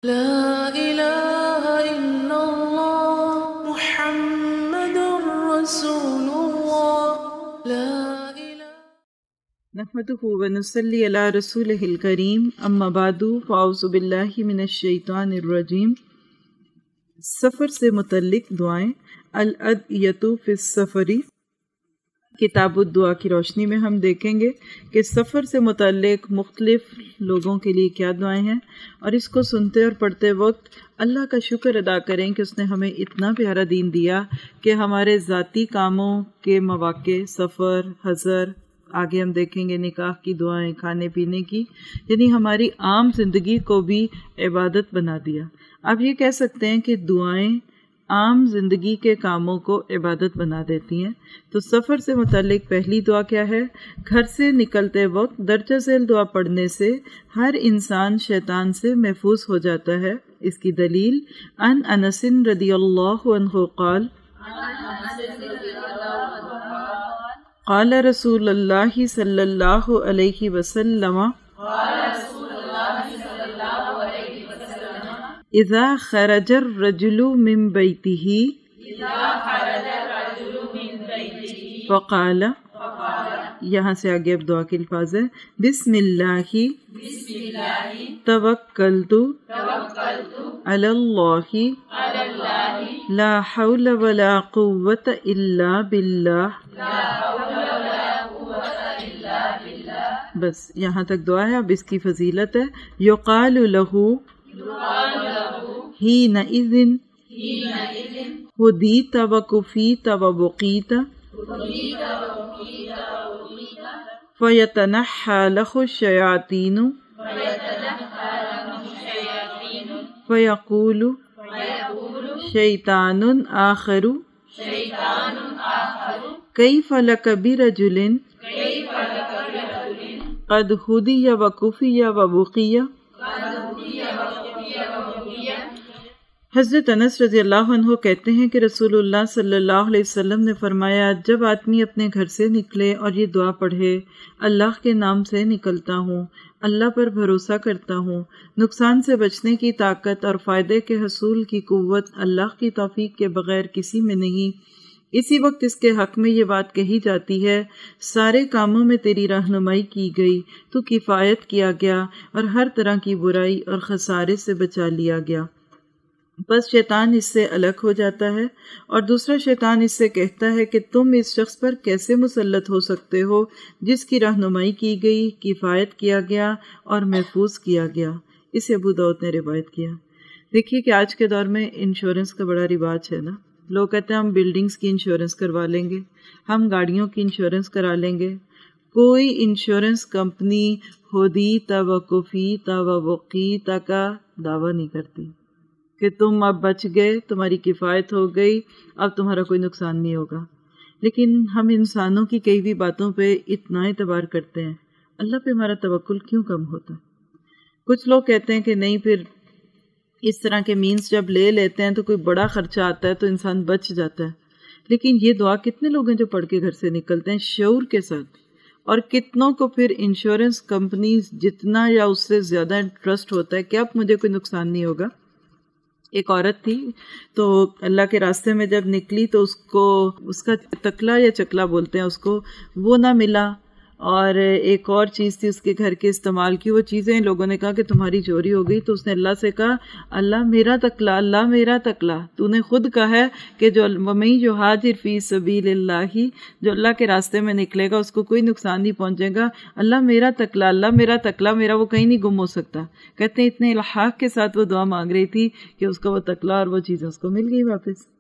لا إله إلا الله محمد رسول الله لا إله نحمده ونصلي على رسوله الكريم اما بعد فاعوذ باللہ من الشیطان الرجیم۔ سفر سے متعلق دعائیں، الادعیۃ فی السفر، کتاب الدعا کی روشنی میں ہم دیکھیں گے کہ سفر سے متعلق مختلف لوگوں کے لیے کیا دعائیں ہیں، اور اس کو سنتے اور پڑھتے وقت اللہ کا شکر ادا کریں کہ اس نے ہمیں اتنا پیارا دین دیا کہ ہمارے ذاتی کاموں کے مواقع، سفر، حضر، آگے ہم دیکھیں گے نکاح کی دعائیں، کھانے پینے کی، یعنی ہماری عام زندگی کو بھی عبادت بنا دیا۔ آپ یہ کہہ سکتے ہیں کہ دعائیں عام زندگی کے کاموں کو عبادت بنا دیتی ہیں۔ تو سفر سے متعلق پہلی دعا کیا ہے؟ گھر سے نکلتے وقت درجہ ذیل دعا پڑھنے سے ہر انسان شیطان سے محفوظ ہو جاتا ہے۔ اس کی دلیل ان انس رضی اللہ عنہ قال قال رسول اللہ صلی اللہ علیہ وسلم اذا خرج الرجل من بیتہ فقال، یہاں سے آگے اب دعا کے الفاظ ہے، بسم اللہ توکلت علی اللہ لا حول ولا قوة الا باللہ۔ بس یہاں تک دعا ہے۔ اب اس کی فضیلت ہے، یقال لہ حینئذ ہدیت وکفیت ووقیت فیتنحی لہ الشیاطین فیقول شیطان آخر کیف لک برجل قد ہدی وکفی ووقی۔ حضرت انس رضی اللہ عنہ کہتے ہیں کہ رسول اللہ صلی اللہ علیہ وسلم نے فرمایا، جب آدمی اپنے گھر سے نکلے اور یہ دعا پڑھے، اللہ کے نام سے نکلتا ہوں، اللہ پر بھروسہ کرتا ہوں، نقصان سے بچنے کی طاقت اور فائدے کے حصول کی قوت اللہ کی توفیق کے بغیر کسی میں نہیں، اسی وقت اس کے حق میں یہ بات کہی جاتی ہے، سارے کاموں میں تیری رہنمائی کی گئی، تو کفایت کیا گیا اور ہر طرح کی برائی اور خسارے سے بچا لیا گیا۔ بس شیطان اس سے الگ ہو جاتا ہے، اور دوسرا شیطان اس سے کہتا ہے کہ تم اس شخص پر کیسے مسلط ہو سکتے ہو جس کی رہنمائی کی گئی، کفایت کیا گیا اور محفوظ کیا گیا۔ اسے ابو داؤد نے روایت کیا۔ دیکھیے کہ آج کے دور میں انشورنس کا بڑا رواج ہے نا، لوگ کہتے ہیں ہم بلڈنگز کی انشورنس کروا لیں گے، ہم گاڑیوں کی انشورنس کرا لیں گے۔ کوئی انشورنس کمپنی ہدیت وکفیت ووقیت کا دعویٰ نہیں کرتی کہ تم اب بچ گئے، تمہاری کفایت ہو گئی، اب تمہارا کوئی نقصان نہیں ہوگا۔ لیکن ہم انسانوں کی کئی بھی باتوں پہ اتنا اعتبار کرتے ہیں، اللہ پہ ہمارا توکل کیوں کم ہوتا ہے؟ کچھ لوگ کہتے ہیں کہ نہیں، پھر اس طرح کے مینز جب لے لیتے ہیں تو کوئی بڑا خرچہ آتا ہے تو انسان بچ جاتا ہے۔ لیکن یہ دعا کتنے لوگ ہیں جو پڑھ کے گھر سے نکلتے ہیں شعور کے ساتھ، اور کتنوں کو پھر انشورنس کمپنیز جتنا یا اس سے زیادہ انٹرسٹ ہوتا ہے کہ اب مجھے کوئی نقصان نہیں ہوگا۔ ایک عورت تھی تو اللہ کے راستے میں جب نکلی تو اس کا تکلا یا چکلا بولتے ہیں اس کو، وہ نہ ملا، اور ایک اور چیز تھی اس کے گھر کے استعمال کی، وہ چیزیں لوگوں نے کہا کہ تمہاری چوری ہو گئی، تو اس نے اللہ سے کہا، اللہ میرا تکلا، اللہ میرا تکلا، تو نے خود کہا ہے کہ جو وَمَن یُہَاجِرْ فِی سَبِیلِ اللَّہِ، جو اللہ کے راستے میں نکلے گا اس کو کوئی نقصان نہیں پہنچے گا، اللہ میرا تکلا، اللہ میرا تکلا، میرا وہ کہیں نہیں گم ہو سکتا۔ کہتے ہیں اتنے الحاق کے ساتھ وہ دعا مانگ رہی تھی کہ اس کا وہ تکلا اور وہ چیزیں اس کو مل گئی واپس۔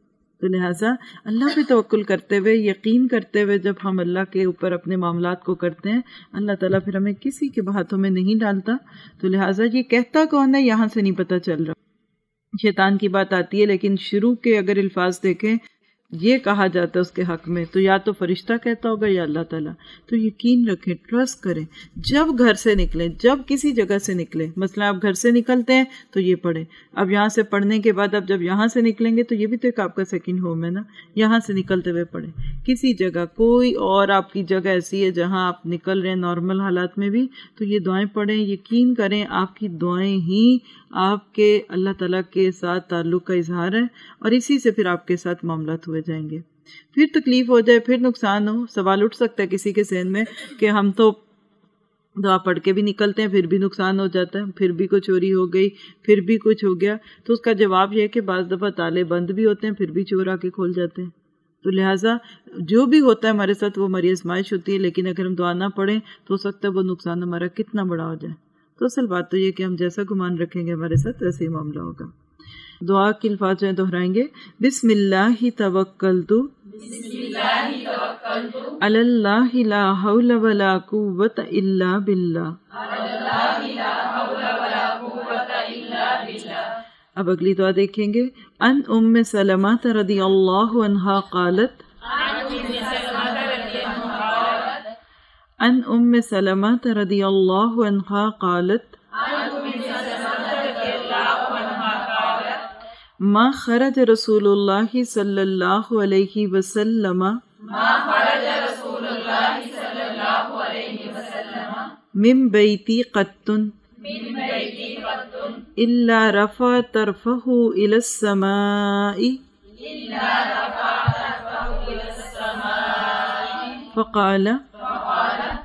تو لہٰذا اللہ پہ توکل کرتے ہوئے، یقین کرتے ہوئے جب ہم اللہ کے اوپر اپنے معاملات کو کرتے ہیں، اللہ تعالیٰ پھر ہمیں کسی کے ہاتھوں میں نہیں ڈالتا۔ تو لہٰذا یہ کہتا کون ہے یہاں سے نہیں پتہ چل رہا، شیطان کی بات آتی ہے، لیکن شروع کے اگر الفاظ دیکھیں یہ کہا جاتا ہے اس کے حق میں، تو یا تو فرشتہ کہتا ہوگا یا اللہ تعالیٰ. تو یقین رکھیں، ٹرسٹ کریں. جب گھر سے نکلیں، جب کسی جگہ سے نکلیں، مثلا آپ گھر سے نکلتے ہیں تو یہ پڑھیں. اب یہاں سے پڑھنے کے بعد اب جب یہاں سے نکلیں گے تو یہ بھی تو ایک آپ کا سیکنڈ ہوم ہے نا، یہاں سے نکلتے ہوئے پڑھیں. کسی جگہ کوئی اور آپ کی جگہ ایسی ہے جہاں آپ نکل رہے ہیں نارمل حالات میں بھی، تو یہ دعائیں پڑھیں. یقین کریں آپ کی دعائیں ہی آپ کے اللہ تعالیٰ کے ساتھ تعلق کا اظہار ہے، اور اسی سے پھر آپ کے ساتھ معاملات ہوئے جائیں گے. پھر تکلیف ہو جائے، پھر نقصان ہو، سوال اٹھ سکتا ہے کسی کے ذہن میں کہ ہم تو دعا پڑھ کے بھی نکلتے ہیں پھر بھی نقصان ہو جاتا ہے، پھر بھی کوئی چوری ہو گئی، پھر بھی کچھ ہو گیا. تو اس کا جواب یہ ہے کہ بعض دفعہ تالے بند بھی ہوتے ہیں، پھر بھی چور آ کے کھول جاتے ہیں. تو لہٰذا جو بھی ہوتا ہے ہمارے ساتھ وہ ہماری آزمائش ہوتی ہے، لیکن اگر ہم دعا نہ پڑھیں تو ہو سکتا ہے وہ نقصان ہمارا کتنا بڑا ہو جائے. تو اصل بات تو یہ کہ ہم جیسا گمان رکھیں گے ہمارے ساتھ ویسے ہی معاملہ ہوگا. دعا کے الفاظ جو ہیں دہرائیں گے. بسم اللہ توکلت علی اللہ لا حول ولا قوت الا باللہ. اب اگلی دعا دیکھیں گے. ان ام سلمہ رضی اللہ عنہا قالت، ان ام سلمہ رضی اللہ عنہا قالت ما خرج رسول اللہ صلی اللہ علیہ وسلم من بیتی قط الا رفع طرفہ الى السماء فقال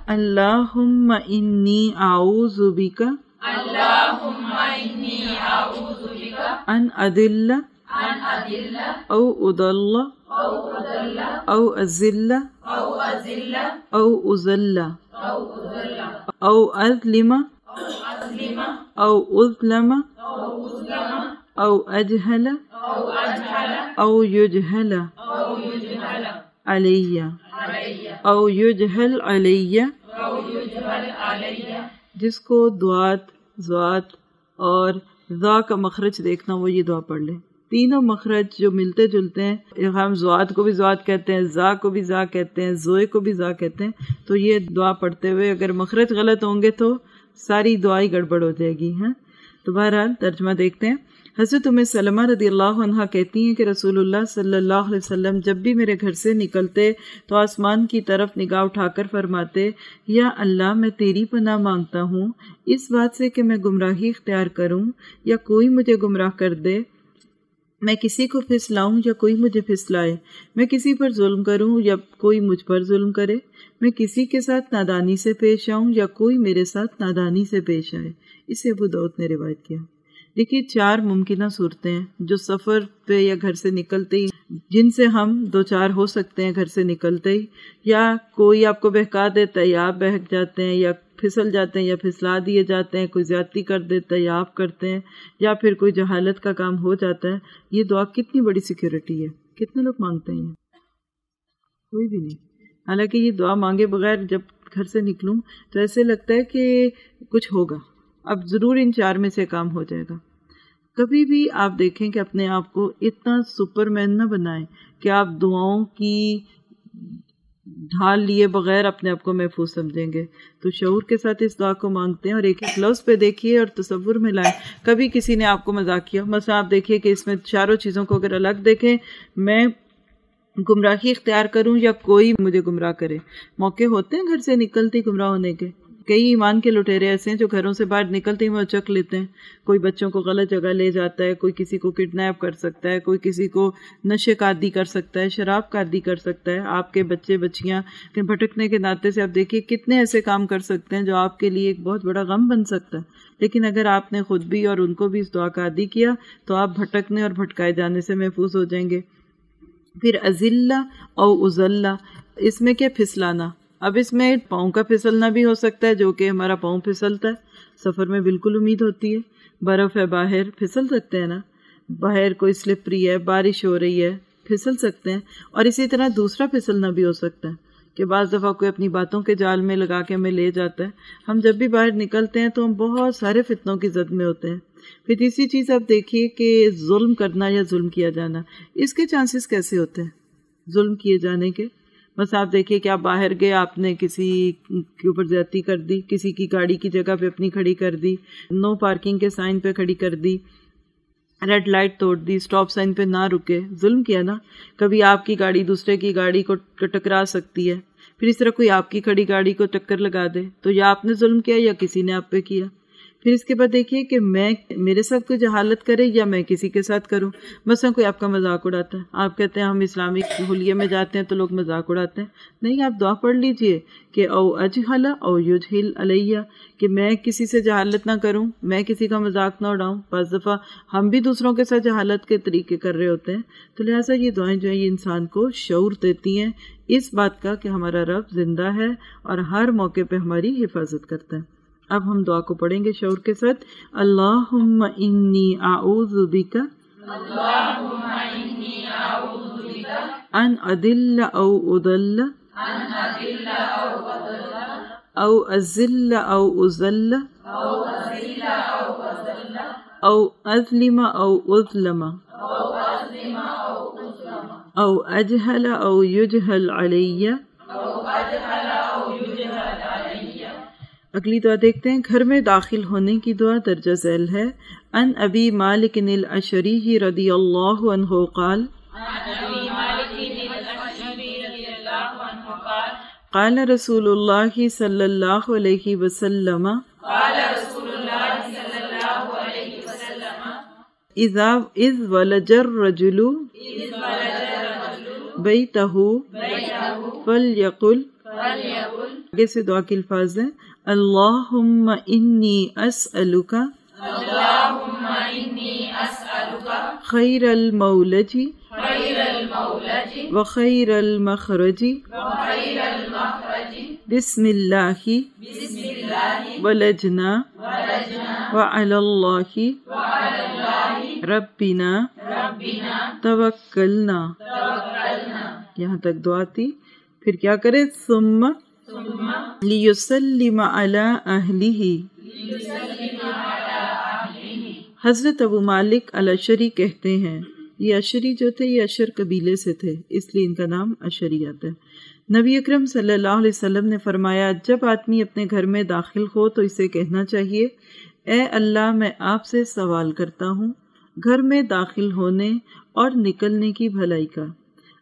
اللہم انی اعوذ بک ان اذل او اضل او ازل او ازل او اظلم او اظلم او اجہل او یجہل علی او یجہل علی. جس کو دعات، ذات اور ذا کا مخرج دیکھنا وہ یہ دعا پڑھ لے. تینوں مخرج جو ملتے جلتے ہیں، ہم ذات کو بھی ذات کہتے ہیں، ذا کو بھی ذا کہتے ہیں، زوئے کو بھی ذا کہتے ہیں. تو یہ دعا پڑھتے ہوئے اگر مخرج غلط ہوں گے تو ساری دعائی گڑبڑ ہو جائے گی. تو بہرحال ترجمہ دیکھتے ہیں. حضرت ام سلمہ رضی اللہ عنہا کہتی ہیں کہ رسول اللہ صلی اللہ علیہ وسلم جب بھی میرے گھر سے نکلتے تو آسمان کی طرف نگاہ اٹھا کر فرماتے، یا اللہ میں تیری پناہ مانگتا ہوں اس بات سے کہ میں گمراہی اختیار کروں یا کوئی مجھے گمراہ کر دے، میں کسی کو پھسلاؤں یا کوئی مجھے پھسلائے، میں کسی پر ظلم کروں یا کوئی مجھ پر ظلم کرے، میں کسی کے ساتھ نادانی سے پیش آؤں یا کوئی میرے ساتھ نادانی سے پیش آئے. اسے ابو داؤد نے روایت کیا. دیکھیے 4 ممکنہ صورتیں ہیں جو سفر پہ یا گھر سے نکلتے ہی جن سے ہم 2-4 ہو سکتے ہیں. گھر سے نکلتے ہی یا کوئی آپ کو بہکا دیتا ہے یا آپ بہک جاتے ہیں، یا پھسل جاتے ہیں یا پھسلا دیے جاتے ہیں، کوئی زیادتی کر دیتا ہے یا آپ کرتے ہیں، یا پھر کوئی جہالت کا کام ہو جاتا ہے. یہ دعا کتنی بڑی سیکیورٹی ہے. کتنے لوگ مانگتے ہیں؟ کوئی بھی نہیں. حالانکہ یہ دعا مانگے بغیر جب گھر سے نکلوں تو ایسے لگتا ہے کہ کچھ ہوگا، اب ضرور ان 4 میں سے کام ہو جائے گا. کبھی بھی آپ دیکھیں کہ اپنے آپ کو اتنا سپر مین نہ بنائیں کہ آپ دعاؤں کی ڈھال لیے بغیر اپنے آپ کو محفوظ سمجھیں گے. تو شعور کے ساتھ اس دعا کو مانگتے ہیں اور ایک ایک لفظ پہ دیکھیے اور تصور میں لائیں. کبھی کسی نے آپ کو مذاق کیا، مثلا آپ دیکھیے کہ اس میں 4 چیزوں کو اگر الگ دیکھیں، میں گمراہی اختیار کروں یا کوئی مجھے گمراہ کرے. موقع ہوتے ہیں گھر سے نکلتے گمراہ ہونے کے. کئی ایمان کے لٹیرے ایسے ہیں جو گھروں سے باہر نکلتے ہی وہ چک لیتے ہیں. کوئی بچوں کو غلط جگہ لے جاتا ہے، کوئی کسی کو کڈنیپ کر سکتا ہے، کوئی کسی کو نشے کا عادی کر سکتا ہے، شراب کا عادی کر سکتا ہے. آپ کے بچے بچیاں بھٹکنے کے ناطے سے آپ دیکھیے کتنے ایسے کام کر سکتے ہیں جو آپ کے لیے ایک بہت بڑا غم بن سکتا ہے. لیکن اگر آپ نے خود بھی اور ان کو بھی اس دعا کا عادی کیا تو آپ بھٹکنے اور بھٹکائے جانے سے محفوظ ہو جائیں گے. پھر ازلہ او ازلہ، اس میں کیا پھسلانا. اب اس میں پاؤں کا پھسلنا بھی ہو سکتا ہے جو کہ ہمارا پاؤں پھسلتا ہے. سفر میں بالکل امید ہوتی ہے، برف ہے باہر پھسل سکتے ہیں نا، باہر کوئی سلپری ہے، بارش ہو رہی ہے پھسل سکتے ہیں. اور اسی طرح دوسرا پھسلنا بھی ہو سکتا ہے کہ بعض دفعہ کوئی اپنی باتوں کے جال میں لگا کے ہمیں لے جاتا ہے. ہم جب بھی باہر نکلتے ہیں تو ہم بہت سارے فتنوں کی زد میں ہوتے ہیں. پھر تیسری چیز آپ دیکھیے کہ ظلم کرنا یا ظلم کیا جانا، اس کے چانسز کیسے ہوتے ہیں. ظلم کیے جانے کے۔ بس آپ دیکھیے کہ آپ باہر گئے، آپ نے کسی کے اوپر زیادتی کر دی، کسی کی گاڑی کی جگہ پہ اپنی کھڑی کر دی، نو پارکنگ کے سائن پہ کھڑی کر دی، ریڈ لائٹ توڑ دی، سٹاپ سائن پہ نہ رکے، ظلم کیا نا۔ کبھی آپ کی گاڑی دوسرے کی گاڑی کو ٹکرا سکتی ہے، پھر اس طرح کوئی آپ کی کھڑی گاڑی کو ٹکر لگا دے تو یا آپ نے ظلم کیا یا کسی نے آپ پہ کیا۔ پھر اس کے بعد دیکھیے کہ میرے ساتھ کوئی جہالت کرے یا میں کسی کے ساتھ کروں، مثلا کوئی آپ کا مذاق اڑاتا ہے، آپ کہتے ہیں ہم اسلامک حلیے میں جاتے ہیں تو لوگ مذاق اڑاتے ہیں، نہیں، آپ دعا پڑھ لیجئے کہ او اجہل او یجہل علیہ، کہ میں کسی سے جہالت نہ کروں، میں کسی کا مذاق نہ اڑاؤں۔ بعض دفعہ ہم بھی دوسروں کے ساتھ جہالت کے طریقے کر رہے ہوتے ہیں، تو لہٰذا یہ دعائیں جو ہیں یہ انسان کو شعور دیتی ہیں اس بات کا کہ ہمارا رب زندہ ہے اور ہر موقع پہ ہماری حفاظت کرتا ہے۔ اب ہم دعا کو پڑھیں گے شعور کے ساتھ۔ اللہم انی اعوذ بک ان اضل او اضل او ازل او ازل او اظلم او اظلم او اجہل او یجہل علی۔ اگلی دعا دیکھتے ہیں، گھر میں داخل ہونے کی دعا درجہ ذیل ہے۔ ان ابی مالک الاشعری رضی اللہ عنہ قال قال رسول اللہ صلی اللہ علیہ وسلم اذ ولج الرجل بیتہ فلیقل، آگے سے دعا کے الفاظ ہیں، اللہم انی اسألک خیر المولج وخیر المخرج بسم اللہ ولجنا وعلی اللہ ربنا توکلنا۔ یہاں تک دعا تھی، پھر کیا کرے، ثم لیسلم علی اہلہ۔ حضرت ابو مالک الاشعری کہتے ہیں، یہ اشعری جو تھے یہ اشر قبیلے سے تھے، اس لیے ان کا نام اشعری آتا ہے۔ نبی اکرم صلی اللہ علیہ وسلم نے فرمایا، جب آدمی اپنے گھر میں داخل ہو تو اسے کہنا چاہیے، اے اللہ میں آپ سے سوال کرتا ہوں گھر میں داخل ہونے اور نکلنے کی بھلائی کا۔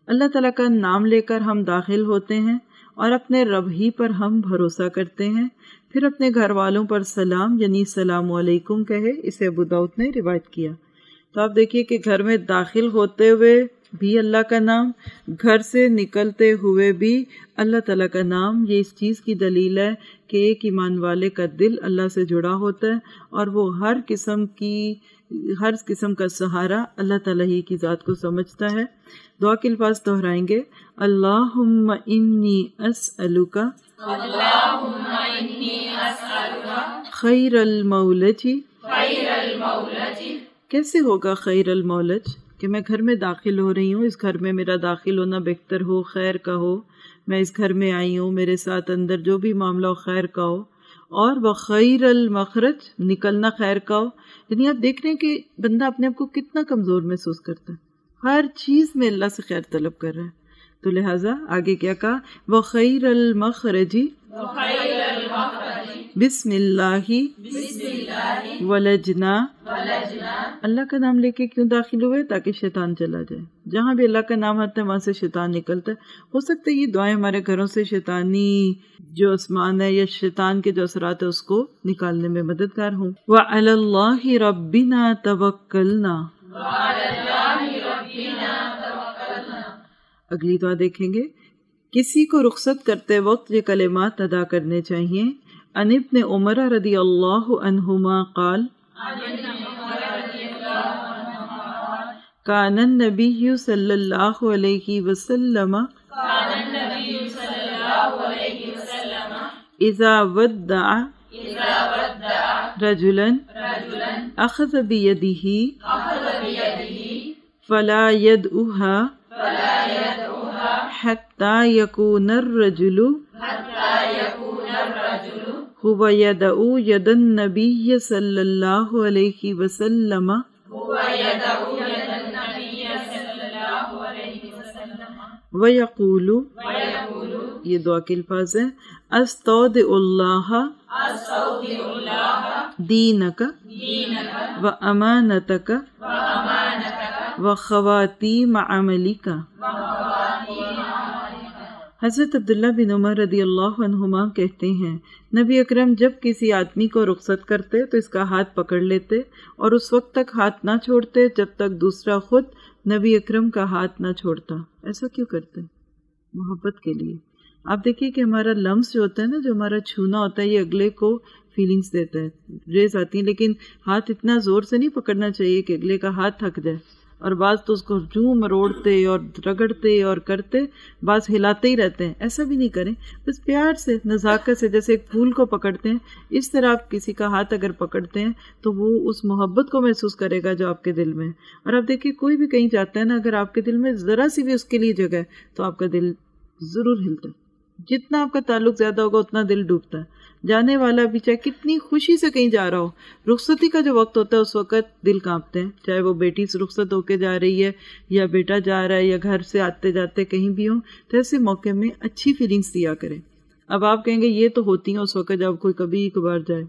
اللہ تعالیٰ کا نام لے کر ہم داخل ہوتے ہیں اور اپنے رب ہی پر ہم بھروسہ کرتے ہیں، پھر اپنے گھر والوں پر سلام یعنی السلام علیکم کہے، اسے ابو داؤد نے روایت کیا۔ تو آپ دیکھیے کہ گھر میں داخل ہوتے ہوئے بھی اللہ کا نام، گھر سے نکلتے ہوئے بھی اللہ تعالیٰ کا نام، یہ اس چیز کی دلیل ہے کہ ایک ایمان والے کا دل اللہ سے جڑا ہوتا ہے اور وہ ہر قسم کا سہارا اللہ تعالیٰ ہی کی ذات کو سمجھتا ہے۔ دعا کے الفاظ دہرائیں گے، اللہم انی اسألک خیر المولج۔ کیسے ہوگا خیر المولج؟ کہ میں گھر میں داخل ہو رہی ہوں، اس گھر میں میرا داخل ہونا بہتر ہو، خیر کا ہو، میں اس گھر میں آئی ہوں، میرے ساتھ اندر جو بھی معاملہ ہو خیر کا ہو، اور بخیر المخرج، نکلنا خیر کا ہو۔ یعنی آپ دیکھ رہے ہیں کہ بندہ اپنے آپ کو کتنا کمزور محسوس کرتا ہے، ہر چیز میں اللہ سے خیر طلب کر رہا ہے، تو لہٰذا آگے کیا کہا، بخیر المخرج بسم اللہ ولجنا۔ اللہ کا نام لے کے کیوں داخل ہوئے؟ تاکہ شیطان چلا جائے، جہاں بھی اللہ کا نام آتا ہے وہاں سے شیطان نکلتا ہے۔ ہو سکتا ہے یہ دعائیں ہمارے گھروں سے شیطانی جو آسمان ہے یا شیطان کے جو اثرات ہے اس کو نکالنے میں مددگار ہوں۔ وعلی اللہ ربنا توکلنا۔ اگلی دعا دیکھیں گے، کسی کو رخصت کرتے وقت یہ کلمات ادا کرنے چاہیے۔ عن ابن عمر رضی اللہ عنہما قال کان النبی صلی اللہ علیہ وسلم اذا ودع رجلا اخذ بیدہ فلا يدعوها حتى يكون الرجل هو يدعو يد النبي صلى الله عليه وسلم وَيَقُولُ یہ دعا کے الفاظ ہیں استودع اللہ دینک وامانتک وخواتیم عملک۔ حضرت عبداللہ بن عمر رضی اللہ عنہما کہتے ہیں نبی اکرم جب کسی آدمی کو رخصت کرتے تو اس کا ہاتھ پکڑ لیتے اور اس وقت تک ہاتھ نہ چھوڑتے جب تک دوسرا خود نبی اکرم کا ہاتھ نہ چھوڑتا۔ ایسا کیوں کرتے؟ محبت کے لیے۔ آپ دیکھیے کہ ہمارا لمس جو ہوتا ہے نا، جو ہمارا چھونا ہوتا ہے، یہ اگلے کو فیلنگز دیتا ہے، ریز آتی ہیں، لیکن ہاتھ اتنا زور سے نہیں پکڑنا چاہیے کہ اگلے کا ہاتھ تھک جائے، اور بعض تو اس کو جوں مروڑتے اور رگڑتے اور کرتے، بعض ہلاتے ہی رہتے ہیں۔ ایسا بھی نہیں کریں، بس پیار سے، نزاکت سے، جیسے ایک پھول کو پکڑتے ہیں اس طرح آپ کسی کا ہاتھ اگر پکڑتے ہیں تو وہ اس محبت کو محسوس کرے گا جو آپ کے دل میں ہے۔ اور آپ دیکھیے کوئی بھی کہیں جاتا ہے نا، اگر آپ کے دل میں ذرا سی بھی اس کے لیے جگہ ہے تو آپ کا دل ضرور ہلتا ہے۔ جتنا آپ کا تعلق زیادہ ہوگا اتنا دل ڈوبتا ہے۔ جانے والا بھی چاہے کتنی خوشی سے کہیں جا رہا ہو، رخصتی کا جو وقت ہوتا ہے اس وقت دل کانپتے ہیں، چاہے وہ بیٹی سے رخصت ہو کے جا رہی ہے یا بیٹا جا رہا ہے یا گھر سے آتے جاتے کہیں بھی ہوں، تو ایسے موقع میں اچھی فیلنگس دیا کریں۔ اب آپ کہیں گے یہ تو ہوتی ہیں اس وقت جب کوئی کبھی کبھار جائے۔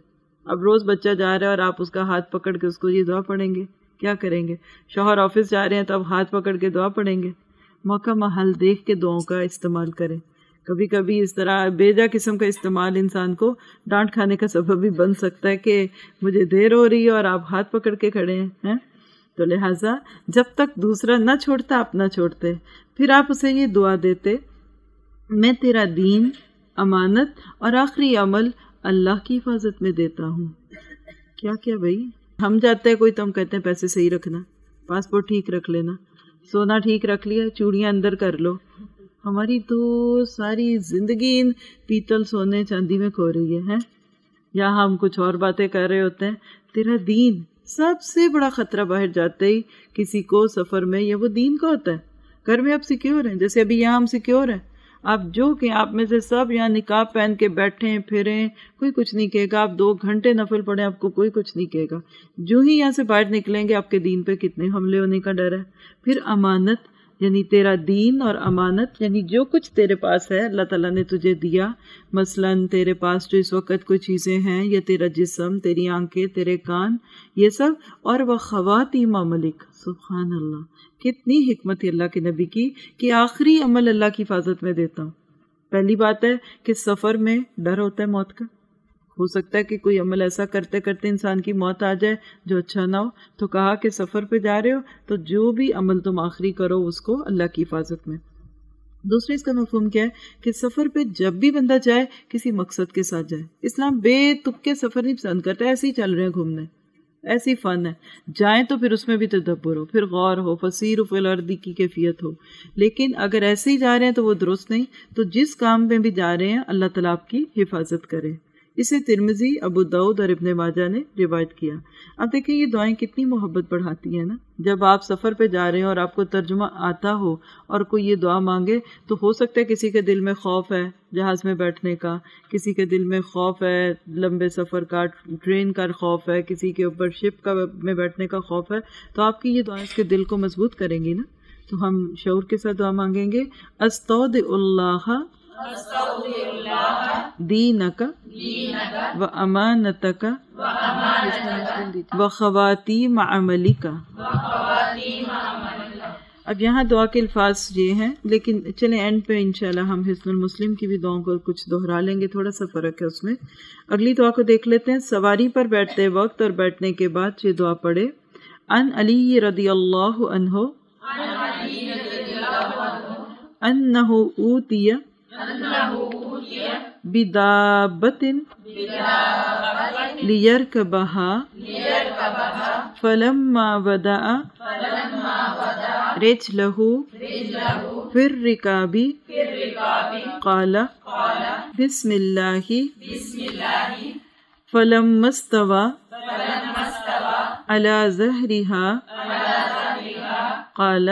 اب روز بچہ جا رہا ہے اور آپ اس کا ہاتھ پکڑ کے اس کو یہ دعا پڑھیں گے، کیا کریں گے؟ شوہر آفس جا رہے ہیں تو اب ہاتھ پکڑ کے دعا پڑھیں گے؟ موقع محل دیکھ کے دعاؤں کا استعمال کریں۔ کبھی کبھی اس طرح بیجا قسم کا استعمال انسان کو ڈانٹ کھانے کا سبب بھی بن سکتا ہے کہ مجھے دیر ہو رہی ہے اور آپ ہاتھ پکڑ کے کھڑے ہیں۔ تو لہٰذا جب تک دوسرا نہ چھوڑتا آپ نہ چھوڑتے، پھر آپ اسے یہ دعا دیتے میں تیرا دین، امانت اور آخری عمل اللہ کی حفاظت میں دیتا ہوں۔ کیا کیا بھائی، ہم جاتے ہیں کوئی تو ہم کہتے ہیں پیسے صحیح رکھنا، پاسپورٹ ٹھیک رکھ لینا، سونا ٹھیک رکھ لیا، چوڑیاں اندر کر لو۔ ہماری تو ساری زندگی ان پیتل سونے چاندی میں کھو رہی ہے، یا ہم کچھ اور باتیں کر رہے ہوتے ہیں۔ تیرا دین، سب سے بڑا خطرہ باہر جاتے ہی کسی کو سفر میں یا وہ دین کا ہوتا ہے۔ گھر میں آپ سیکیور ہیں، جیسے ابھی یہاں ہم سیکیور ہیں، آپ جو کہ آپ میں سے سب یہاں نقاب پہن کے بیٹھیں پھریں، کوئی کچھ نہیں کہے گا۔ آپ 2 گھنٹے نفل پڑھیں، آپ کو کوئی کچھ نہیں کہے گا۔ جو ہی یہاں سے باہر نکلیں گے آپ کے دین پہ کتنے حملے ہونے کا ڈر ہے۔ پھر امانت، یعنی تیرا دین اور امانت، یعنی جو کچھ تیرے پاس ہے اللہ تعالیٰ نے تجھے دیا، مثلاً تیرے پاس جو اس وقت کوئی چیزیں ہیں، یا تیرا جسم، تیری آنکھیں، تیرے کان، یہ سب، اور وخواتیم عملک، سبحان اللہ، کتنی حکمت ہے اللہ کے نبی کی کہ آخری عمل اللہ کی حفاظت میں دیتا ہوں۔ پہلی بات ہے کہ سفر میں ڈر ہوتا ہے موت کا، ہو سکتا ہے کہ کوئی عمل ایسا کرتے کرتے انسان کی موت آ جائے جو اچھا نہ ہو، تو کہا کہ سفر پہ جا رہے ہو تو جو بھی عمل تم آخری کرو اس کو اللہ کی حفاظت میں۔ دوسرے اس کا مفہوم کیا ہے کہ سفر پہ جب بھی بندہ جائے کسی مقصد کے ساتھ جائے۔ اسلام بے تکے سفر نہیں پسند کرتا، ایسے ہی چل رہے ہیں گھومنے، ایسی فن ہے، جائیں تو پھر اس میں بھی تدبر ہو، پھر غور ہو، فسیروا فی الارض کی کیفیت ہو۔ لیکن اگر ایسے ہی جا رہے ہیں تو وہ درست نہیں۔ تو جس کام میں بھی جا رہے ہیں اللہ تعالیٰ آپ کی حفاظت کرے۔ اسے ترمذی، ابو داؤد اور ابن ماجہ نے روایت کیا۔ اب دیکھیں یہ دعائیں کتنی محبت بڑھاتی ہیں نا۔ جب آپ سفر پہ جا رہے ہیں اور آپ کو ترجمہ آتا ہو اور کوئی یہ دعا مانگے، تو ہو سکتا ہے کسی کے دل میں خوف ہے جہاز میں بیٹھنے کا، کسی کے دل میں خوف ہے لمبے سفر کا، ٹرین کا خوف ہے، کسی کے اوپر شپ کا میں بیٹھنے کا خوف ہے، تو آپ کی یہ دعائیں اس کے دل کو مضبوط کریں گی نا۔ تو ہم شعور کے ساتھ دعا مانگیں گے، استودع اللہ دینک و امانتک و خواتیم عملک۔ اب یہاں دعا کے الفاظ یہ ہیں، لیکن چلیں اینڈ پہ انشاءاللہ ہم حصن المسلم کی بھی دعاؤں کو کچھ دہرا لیں گے، تھوڑا سا فرق ہے اس میں۔ اگلی دعا کو دیکھ لیتے ہیں۔ سواری پر بیٹھتے وقت اور بیٹھنے کے بعد یہ دعا پڑھے، ان علی رضی اللہ عنہ انہ اوتی بدابۃ لیرکبہا فلما وضع رجلہ فی الرکاب قال بسم اللہ فلما استوى علی ظہرہا قال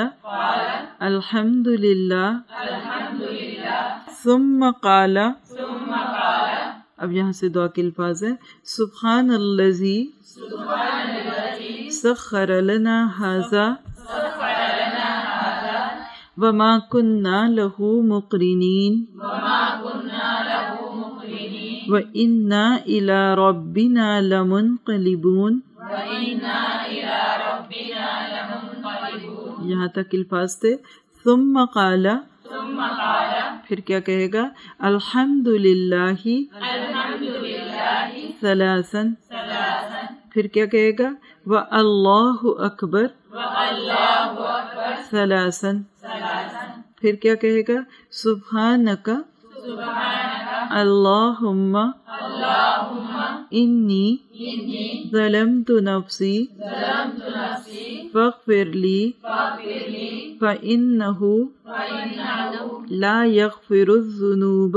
الحمد للہ ثم قال، اب یہاں سے دعا کے الفاظ ہیں، سبحان الذی سخر لنا ھذا وما كنا له مقرنين وإنا إلى ربنا لمنقلبون. یہاں تک الفاظ تھے. ثم قال، پھر کیا کہے گا؟ الحمد للہ ثلاثا، پھر کیا کہے گا؟ واللہ اکبر ثلاثا، پھر کیا کہے گا؟ سبحانک اللہم انی ظلمت نفسی فاغفر لی فإنہ لا یغفر الذنوب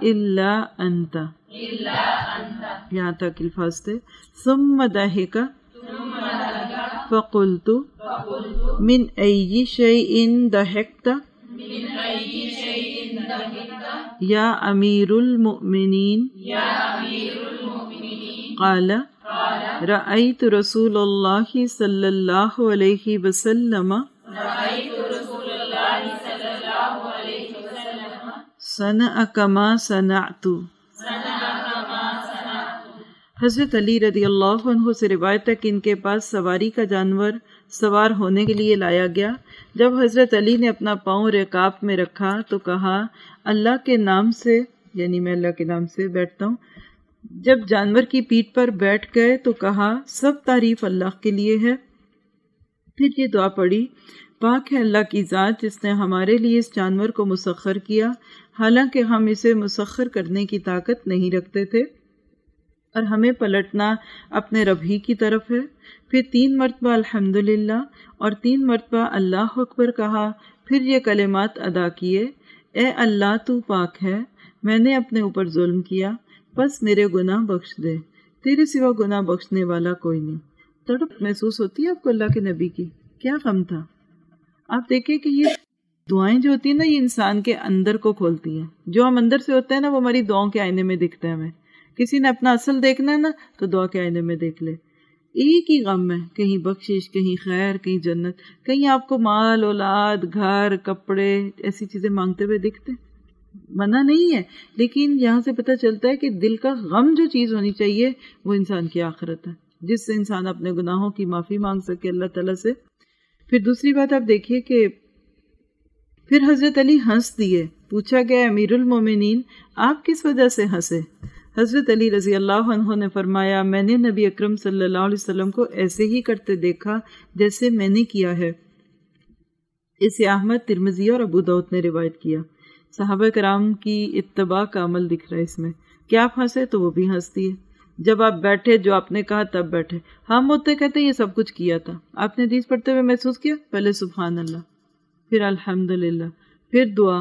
الا انت. یہاں تک الفاظ تھے. ثم ضحک فقلت من ای شیء ضحکت یا امیر المؤمنین قال رأیت رسول اللہ صلی اللہ علیہ وسلم صنع کما صنعت. حضرت علی رضی اللہ عنہ سے روایت ہے کہ ان کے پاس سواری کا جانور سوار ہونے کے لیے لایا گیا. جب حضرت علی نے اپنا پاؤں رکاب میں رکھا تو کہا اللہ کے نام سے، یعنی میں اللہ کے نام سے بیٹھتا ہوں. جب جانور کی پیٹھ پر بیٹھ گئے تو کہا سب تعریف اللہ کے لیے ہے. پھر یہ دعا پڑھی، پاک ہے اللہ کی ذات جس نے ہمارے لیے اس جانور کو مسخر کیا حالانکہ ہم اسے مسخر کرنے کی طاقت نہیں رکھتے تھے، اور ہمیں پلٹنا اپنے رب ہی کی طرف ہے. پھر 3 مرتبہ الحمدللہ اور 3 مرتبہ اللہ اکبر کہا. پھر یہ کلمات ادا کیے، اے اللہ تو پاک ہے، میں نے اپنے اوپر ظلم کیا، بس میرے گناہ بخش دے، تیرے سوا گناہ بخشنے والا کوئی نہیں. تڑپ محسوس ہوتی ہے آپ کو اللہ کے نبی کی؟ کیا غم تھا. آپ دیکھیں کہ یہ دعائیں جو ہوتی ہیں نا، یہ انسان کے اندر کو کھولتی ہیں. جو ہم اندر سے ہوتے ہیں نا، وہ ہماری دعاؤں کے آئینے میں دکھتا ہے. ہمیں کسی نے اپنا اصل دیکھنا ہے نا، تو دعا کے آئینے میں دیکھ لے. ایک ہی غم ہے، کہیں بخشش، کہیں خیر، کہیں جنت. کہیں آپ کو مال، اولاد، گھر، کپڑے، ایسی چیزیں مانگتے ہوئے دکھتے؟ منع نہیں ہے، لیکن یہاں سے پتہ چلتا ہے کہ دل کا غم جو چیز ہونی چاہیے وہ انسان کی آخرت ہے، جس سے انسان اپنے گناہوں کی معافی مانگ سکے اللہ تعالیٰ سے. پھر دوسری بات آپ دیکھیے کہ پھر حضرت علی ہنس دیے. پوچھا گیا امیر المومنین آپ کس وجہ سے ہنسے؟ حضرت علی رضی اللہ عنہ نے فرمایا میں نے نبی اکرم صلی اللہ علیہ وسلم کو ایسے ہی کرتے دیکھا جیسے میں نے کیا ہے. اسے احمد، ترمذی اور ابو داؤد نے روایت کیا. صحابہ کرام کی اتباع کا عمل دکھ رہا ہے اس میں. کیا آپ ہنسے تو وہ بھی ہنستی ہے. جب آپ بیٹھے جو آپ نے کہا تب بیٹھے. ہم ہوتے کہتے یہ سب کچھ کیا تھا. آپ نے حدیث پڑھتے ہوئے محسوس کیا؟ پہلے سبحان اللہ، پھر الحمدللہ، پھر دعا،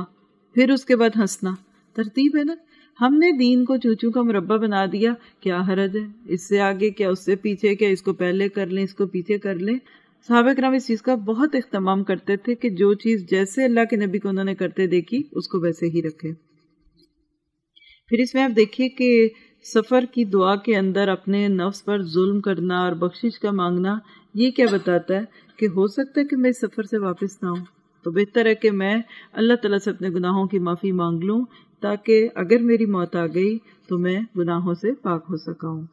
پھر اس کے بعد ہنسنا. ترتیب ہے نا. ہم نے دین کو چوچو کا مربع بنا دیا. کیا حرج ہے؟ اس سے آگے کیا، اس سے پیچھے کیا، اس کو پہلے کر لیں، اس کو پیچھے کر لیں. صحابہ کرام اس چیز کا بہت اہتمام کرتے تھے کہ جو چیز جیسے اللہ کے نبی کو انہوں نے کرتے دیکھی اس کو ویسے ہی رکھے. پھر اس میں آپ دیکھیے کہ سفر کی دعا کے اندر اپنے نفس پر ظلم کرنا اور بخشش کا مانگنا، یہ کیا بتاتا ہے کہ ہو سکتا ہے کہ میں اس سفر سے واپس نہ ہوں، تو بہتر ہے کہ میں اللہ تعالیٰ سے اپنے گناہوں کی معافی مانگ لوں تاکہ اگر میری موت آ گئی تو میں گناہوں سے پاک ہو سکا ہوں.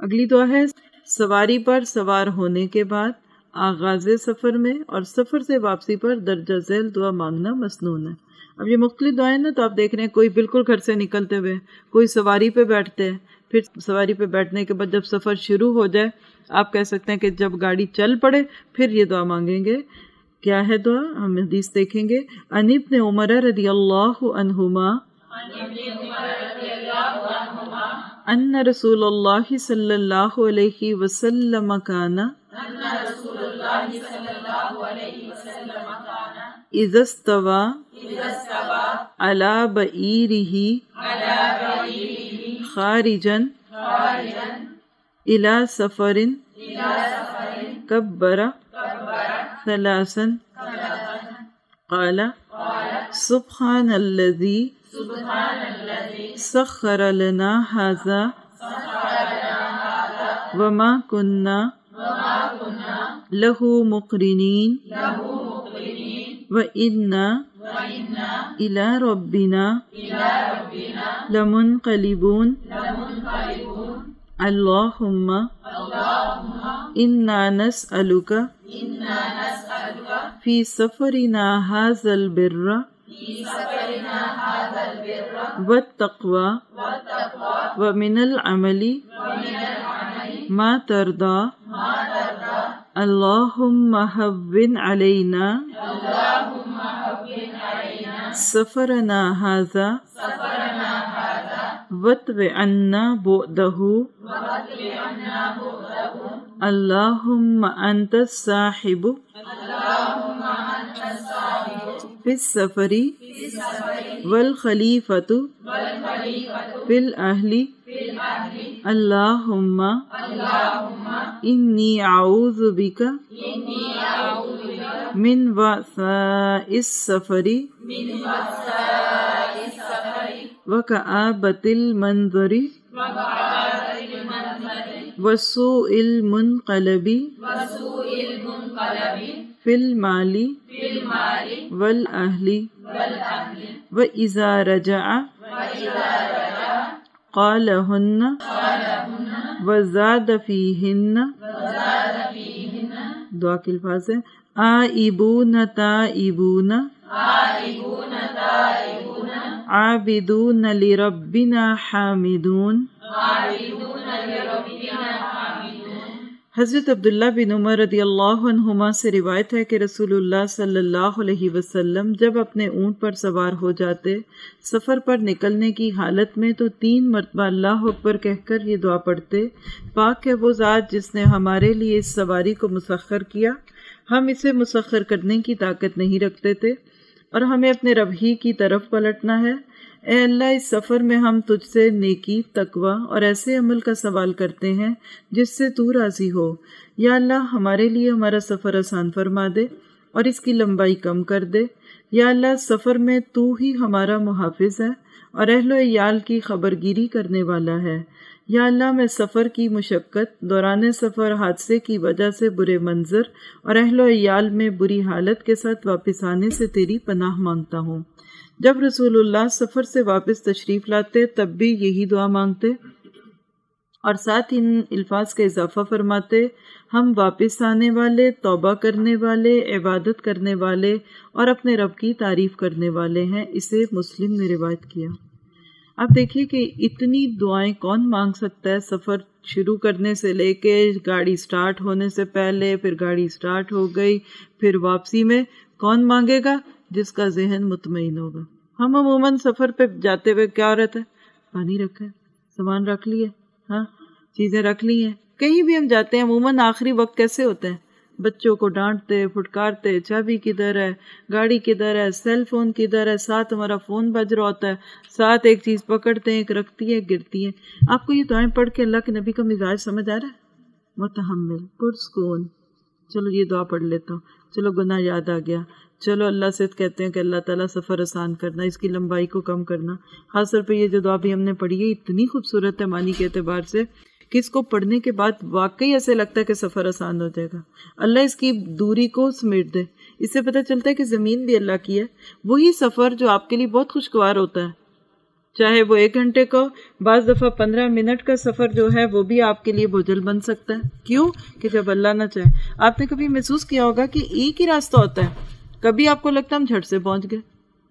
اگلی دعا ہے سواری پر سوار ہونے کے بعد آغاز سفر میں اور سفر سے واپسی پر درجہ ذیل دعا مانگنا مسنون ہے. اب یہ مختلف دعائیں نا، تو آپ دیکھ رہے ہیں کوئی بالکل گھر سے نکلتے ہوئے، کوئی سواری پہ بیٹھتے ہیں، پھر سواری پہ بیٹھنے کے بعد جب سفر شروع ہو جائے آپ کہہ سکتے ہیں کہ جب گاڑی چل پڑے پھر یہ دعا مانگیں گے. کیا ہے دعا؟ ہم حدیث دیکھیں گے. عن ابن عمر رضی اللہ عنہما ان رسول اللہ صلی اللہ علیہ وسلم کان اذا استوى على بعیرہ خارجا الى سفر کبر ثلاثا قال سبحان الذي سخر لنا هذا وما كنا لہو مقرنین وَإِنَّا إِلَى رَبِّنَا لَمُنْقَلِبُونَ اللہم انا نسألک فی سفرنا ھذا البر والتقوى ومن العمل ما ترضى اللہم ھون علینا سفرنا ھذا واتو عنا بعدہ اللہم انت الصاحب فی السفر والخلیفۃ فی الاہل اللہم انی اعوذ بک من وعثاء السفر وکآبۃ المنظر وسوء المنقلب فی المال والاہل وإذا رجع قالہن وزاد فیہن دعا کے الفاظ ہیں آئبون تائبون عابدون لربنا حامدون۔ حضرت عبداللہ بن عمر رضی اللہ عنہما سے روایت ہے کہ رسول اللہ صلی اللہ علیہ وسلم جب اپنے اونٹ پر سوار ہو جاتے سفر پر نکلنے کی حالت میں تو 3 مرتبہ اللہ اکبر کہہ کر یہ دعا پڑھتے، پاک ہے وہ ذات جس نے ہمارے لیے اس سواری کو مسخر کیا، ہم اسے مسخر کرنے کی طاقت نہیں رکھتے تھے اور ہمیں اپنے رب ہی کی طرف پلٹنا ہے۔ اے اللہ، اس سفر میں ہم تجھ سے نیکی، تقوی اور ایسے عمل کا سوال کرتے ہیں جس سے تو راضی ہو۔ یا اللہ، ہمارے لیے ہمارا سفر آسان فرما دے اور اس کی لمبائی کم کر دے۔ یا اللہ، سفر میں تو ہی ہمارا محافظ ہے اور اہل و عیال کی خبرگیری کرنے والا ہے۔ یا اللہ، میں سفر کی مشقت، دوران سفر حادثے کی وجہ سے برے منظر اور اہل و عیال میں بری حالت کے ساتھ واپس آنے سے تیری پناہ مانگتا ہوں۔ جب رسول اللہ سفر سے واپس تشریف لاتے تب بھی یہی دعا مانگتے اور ساتھ ان الفاظ کا اضافہ فرماتے، ہم واپس آنے والے، توبہ کرنے والے، عبادت کرنے والے اور اپنے رب کی تعریف کرنے والے ہیں۔ اسے مسلم نے روایت کیا۔ اب دیکھیے کہ اتنی دعائیں کون مانگ سکتا ہے؟ سفر شروع کرنے سے لے کے گاڑی سٹارٹ ہونے سے پہلے، پھر گاڑی سٹارٹ ہو گئی، پھر واپسی میں کون مانگے گا؟ جس کا ذہن مطمئن ہوگا۔ ہم عموماً سفر پہ جاتے ہوئے کیا رہتا ہے؟ پانی رکھا ہے، سامان رکھ لیے، ہاں چیزیں رکھ لی ہیں۔ کہیں بھی ہم جاتے ہیں عموماً آخری وقت کیسے ہوتا ہے؟ بچوں کو ڈانٹتے، پھٹکارتے، چابی کدھر ہے، گاڑی کدھر ہے، سیل فون کدھر ہے، ساتھ ہمارا فون بج رہا ہوتا ہے، ساتھ ایک چیز پکڑتے ہیں، ایک رکھتی ہے، گرتی ہے۔ آپ کو یہ دعائیں پڑھ کے اللہ کے نبی کا مزاج سمجھ آ رہا ہے؟ متحمل، پرسکون، چلو یہ دعا پڑھ لیتا ہوں، چلو گناہ یاد آ گیا، چلو اللہ سے کہتے ہیں کہ اللہ تعالیٰ سفر آسان کرنا، اس کی لمبائی کو کم کرنا۔ خاص طور پہ یہ جو دعا بھی ہم نے پڑھی ہے اتنی خوبصورت ہے معنی کے اعتبار سے کہ اس کو پڑھنے کے بعد واقعی ایسے لگتا ہے کہ سفر آسان ہو جائے گا۔ اللہ اس کی دوری کو سمیٹ دے۔ اس سے پتہ چلتا ہے کہ زمین بھی اللہ کی ہے۔ وہی سفر جو آپ کے لیے بہت خوشگوار ہوتا ہے، چاہے وہ 1 گھنٹے کا ہو، بعض دفعہ 15 منٹ کا سفر جو ہے وہ بھی آپ کے لیے بوجھل بن سکتا ہے۔ کیوں؟ کہ جب اللہ نہ چاہے۔ آپ نے کبھی محسوس کیا ہوگا کہ ایک ہی راستہ ہوتا ہے، کبھی آپ کو لگتا ہے ہم جھٹ سے پہنچ گئے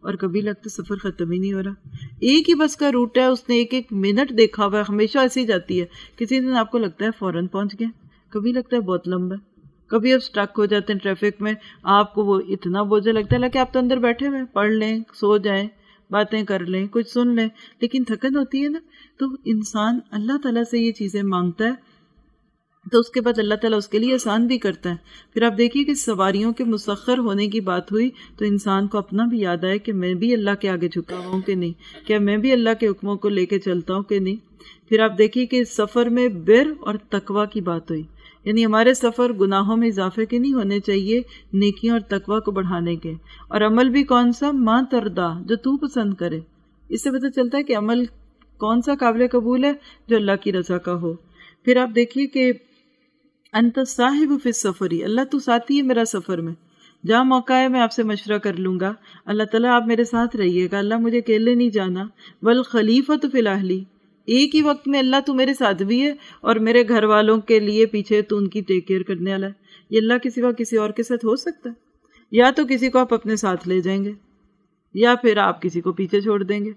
اور کبھی لگتا ہے سفر ختم ہی نہیں ہو رہا۔ ایک ہی بس کا روٹ ہے، اس نے ایک منٹ دیکھا ہوا ہے، ہمیشہ ایسی جاتی ہے۔ کسی دن آپ کو لگتا ہے فوراً پہنچ گئے، کبھی لگتا ہے بہت لمبا ہے، کبھی آپ سٹک ہو جاتے ہیں ٹریفک میں، آپ کو وہ اتنا بوجھل لگتا ہے کہ آپ تو اندر بیٹھے ہوئے پڑھ لیں، سو جائیں، باتیں کر لیں، کچھ سن لیں، لیکن تھکن ہوتی ہے نا۔ تو انسان اللہ تعالیٰ سے یہ چیزیں مانگتا ہے تو اس کے بعد اللہ تعالیٰ اس کے لیے آسان بھی کرتا ہے۔ پھر آپ دیکھیے کہ سواریوں کے مسخر ہونے کی بات ہوئی تو انسان کو اپنا بھی یاد آئے کہ میں بھی اللہ کے آگے جھکا ہوا ہوں کہ نہیں، کیا میں بھی اللہ کے حکموں کو لے کے چلتا ہوں کہ نہیں۔ پھر آپ دیکھیے کہ سفر میں بر اور تقوی کی بات ہوئی، یعنی ہمارے سفر گناہوں میں اضافے کے نہیں ہونے چاہیے، نیکیاں اور تقوی کو بڑھانے کے، اور عمل بھی کون سا؟ ما تردا، جو تو پسند کرے۔ اس سے پتہ چلتا ہے کہ عمل کون سا قابل قبول ہے، جو اللہ کی رضا کا ہو۔ پھر آپ دیکھیے کہ انت صاحب فی السفری، اللہ تو ساتھی ہے میرا سفر میں، جہاں موقع ہے میں آپ سے مشورہ کر لوں گا، اللہ تعالیٰ آپ میرے ساتھ رہیے گا، اللہ مجھے اکیلے نہیں جانا، والخلیفۃ فی الاہل، ایک ہی وقت میں اللہ تو میرے ساتھ بھی ہے اور میرے گھر والوں کے لیے پیچھے تو ان کی ٹیک کیئر کرنے والا ہے۔ یہ اللہ کے سوا کسی اور کے ساتھ ہو سکتا ہے؟ یا تو کسی کو آپ اپنے ساتھ لے جائیں گے یا پھر آپ کسی کو پیچھے چھوڑ دیں گے۔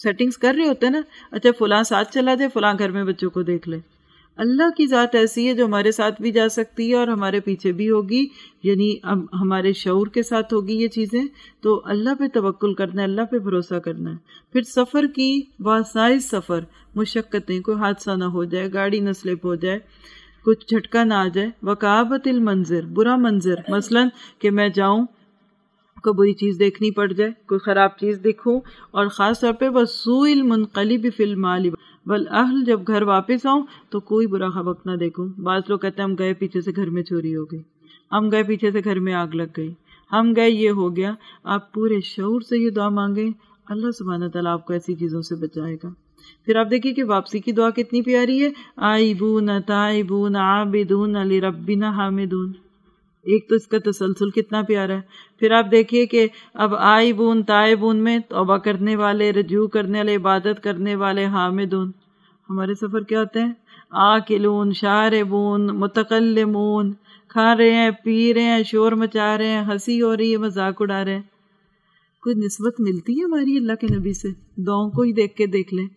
سیٹنگز کر رہے ہوتے ہیں نا، اچھا فلاں ساتھ چلا جائے، فلاں گھر میں بچوں کو دیکھ لے۔ اللہ کی ذات ایسی ہے جو ہمارے ساتھ بھی جا سکتی ہے اور ہمارے پیچھے بھی ہوگی، یعنی ہمارے شعور کے ساتھ ہوگی یہ چیزیں۔ تو اللہ پہ توکل کرنا ہے، اللہ پہ بھروسہ کرنا ہے۔ پھر سفر کی وسائل، سفر مشقتیں، کوئی حادثہ نہ ہو جائے، گاڑی نہ سلپ ہو جائے، کچھ جھٹکا نہ آ جائے، وکآبۃ المنظر، برا منظر، مثلاً کہ میں جاؤں کوئی بری چیز دیکھنی پڑ جائے، کوئی خراب چیز دیکھوں، اور خاص طور پہ وسوء المنقلب فی المال والاہل، جب گھر واپس آؤں تو کوئی برا خبر نہ دیکھوں۔ بعض لوگ کہتے ہیں ہم گئے پیچھے سے گھر میں چوری ہو گئی، ہم گئے پیچھے سے گھر میں آگ لگ گئی، ہم گئے یہ ہو گیا۔ آپ پورے شعور سے یہ دعا مانگیں، اللہ سبحانہ تعالیٰ آپ کو ایسی چیزوں سے بچائے گا۔ پھر آپ دیکھیے کہ واپسی کی دعا کتنی پیاری ہے، آئبون تائبون عابدون لربنا حامدون، ایک تو اس کا تسلسل کتنا پیارا ہے۔ پھر آپ دیکھیے کہ اب آئبون تائبون میں توبہ کرنے والے، رجوع کرنے والے، عبادت کرنے والے، حامدون۔ ہمارے سفر کیا ہوتے ہیں؟ آکلون، شاربون، متکلمون، کھا رہے ہیں، پی رہے ہیں، شور مچا رہے ہیں، ہنسی ہو رہی ہے، مذاق اڑا رہے ہیں۔ کوئی نسبت ملتی ہے ہماری اللہ کے نبی سے؟ دعاؤں کو ہی دیکھ کے دیکھ لیں،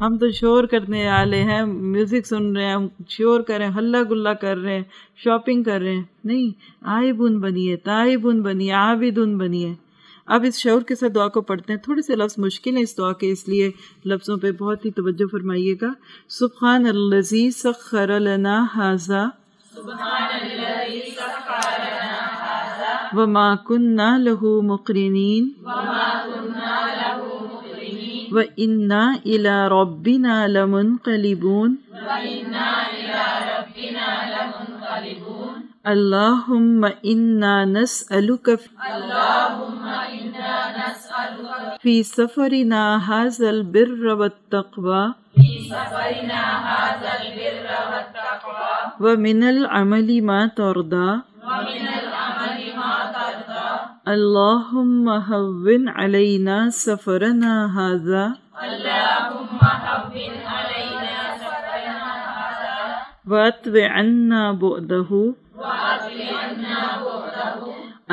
ہم تو شور کرنے والے ہیں، میوزک سن رہے ہیں، ہم شور کر رہے ہیں، ہلا گلا کر رہے ہیں، شاپنگ کر رہے ہیں۔ نہیں، آئبون بنیے، تائبون بنیے، عابدون بنیے۔ اب اس شعور کے ساتھ دعا کو پڑھتے ہیں۔ تھوڑے سے لفظ مشکل ہیں اس دعا کے، اس لیے لفظوں پہ بہت ہی توجہ فرمائیے گا۔ سبحان الذی سخر لنا ھذا وما كنا له مقرنين وإنا إلى ربنا لمنقلبون اللهم إنا نسألك في سفرنا هذا البر والتقوى ومن العمل ما ترضى اللهم هون علينا سفرنا هذا واتو عنا بعده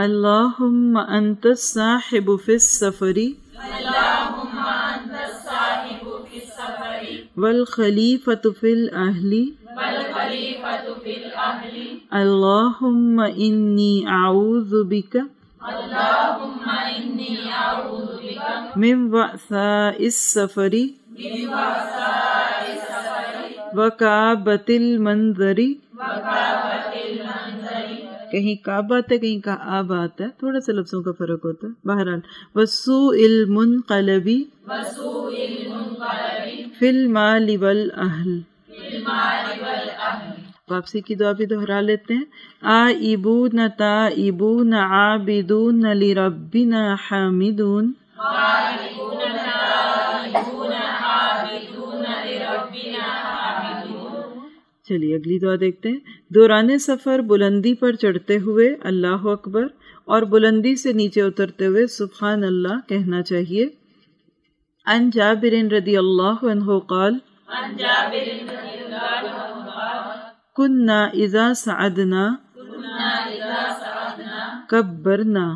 اللهم انت الصاحب في السفر والخليفة في الأهل اللهم إني أعوذ بك من وعثاء السفر وكآبة المنظر، کہیں کعبہ آتا ہے کہیں کعاب آتا ہے، تھوڑا سا لفظوں کا فرق ہوتا ہے۔ بہرحال وسوء المنقلب فی المال والاہل، واپسی کی دعا بھی دہرا لیتے ہیں۔ آئبون تائبون عابدون لربنا حامدون۔ چلیے اگلی دعا دیکھتے ہیں۔ دوران سفر بلندی پر چڑھتے ہوئے اللہ اکبر اور بلندی سے نیچے اترتے ہوئے سبحان اللہ کہنا چاہیے۔ عن جابر رضی اللہ عنہ قال كنا اذا صعدنا كبرنا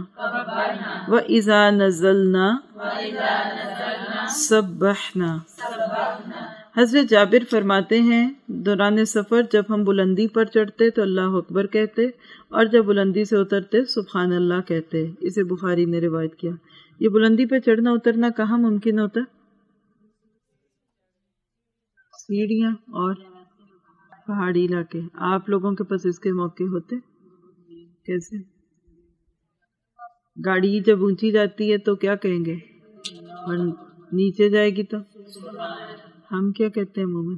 واذا نزلنا سبحنا۔ حضرت جابر فرماتے ہیں دوران سفر جب ہم بلندی پر چڑھتے تو اللہ اکبر کہتے اور جب بلندی سے اترتے سبحان اللہ کہتے۔ اسے بخاری نے روایت کیا۔ یہ بلندی پہ چڑھنا اترنا کہاں ممکن ہوتا؟ سیڑھیاں اور پہاڑی علاقے۔ آپ لوگوں کے پاس اس کے موقع ہوتے؟ کیسے؟ گاڑی جب اونچی جاتی ہے تو کیا کہیں گے، اور نیچے جائے گی تو ہم کیا کہتے ہیں مومن؟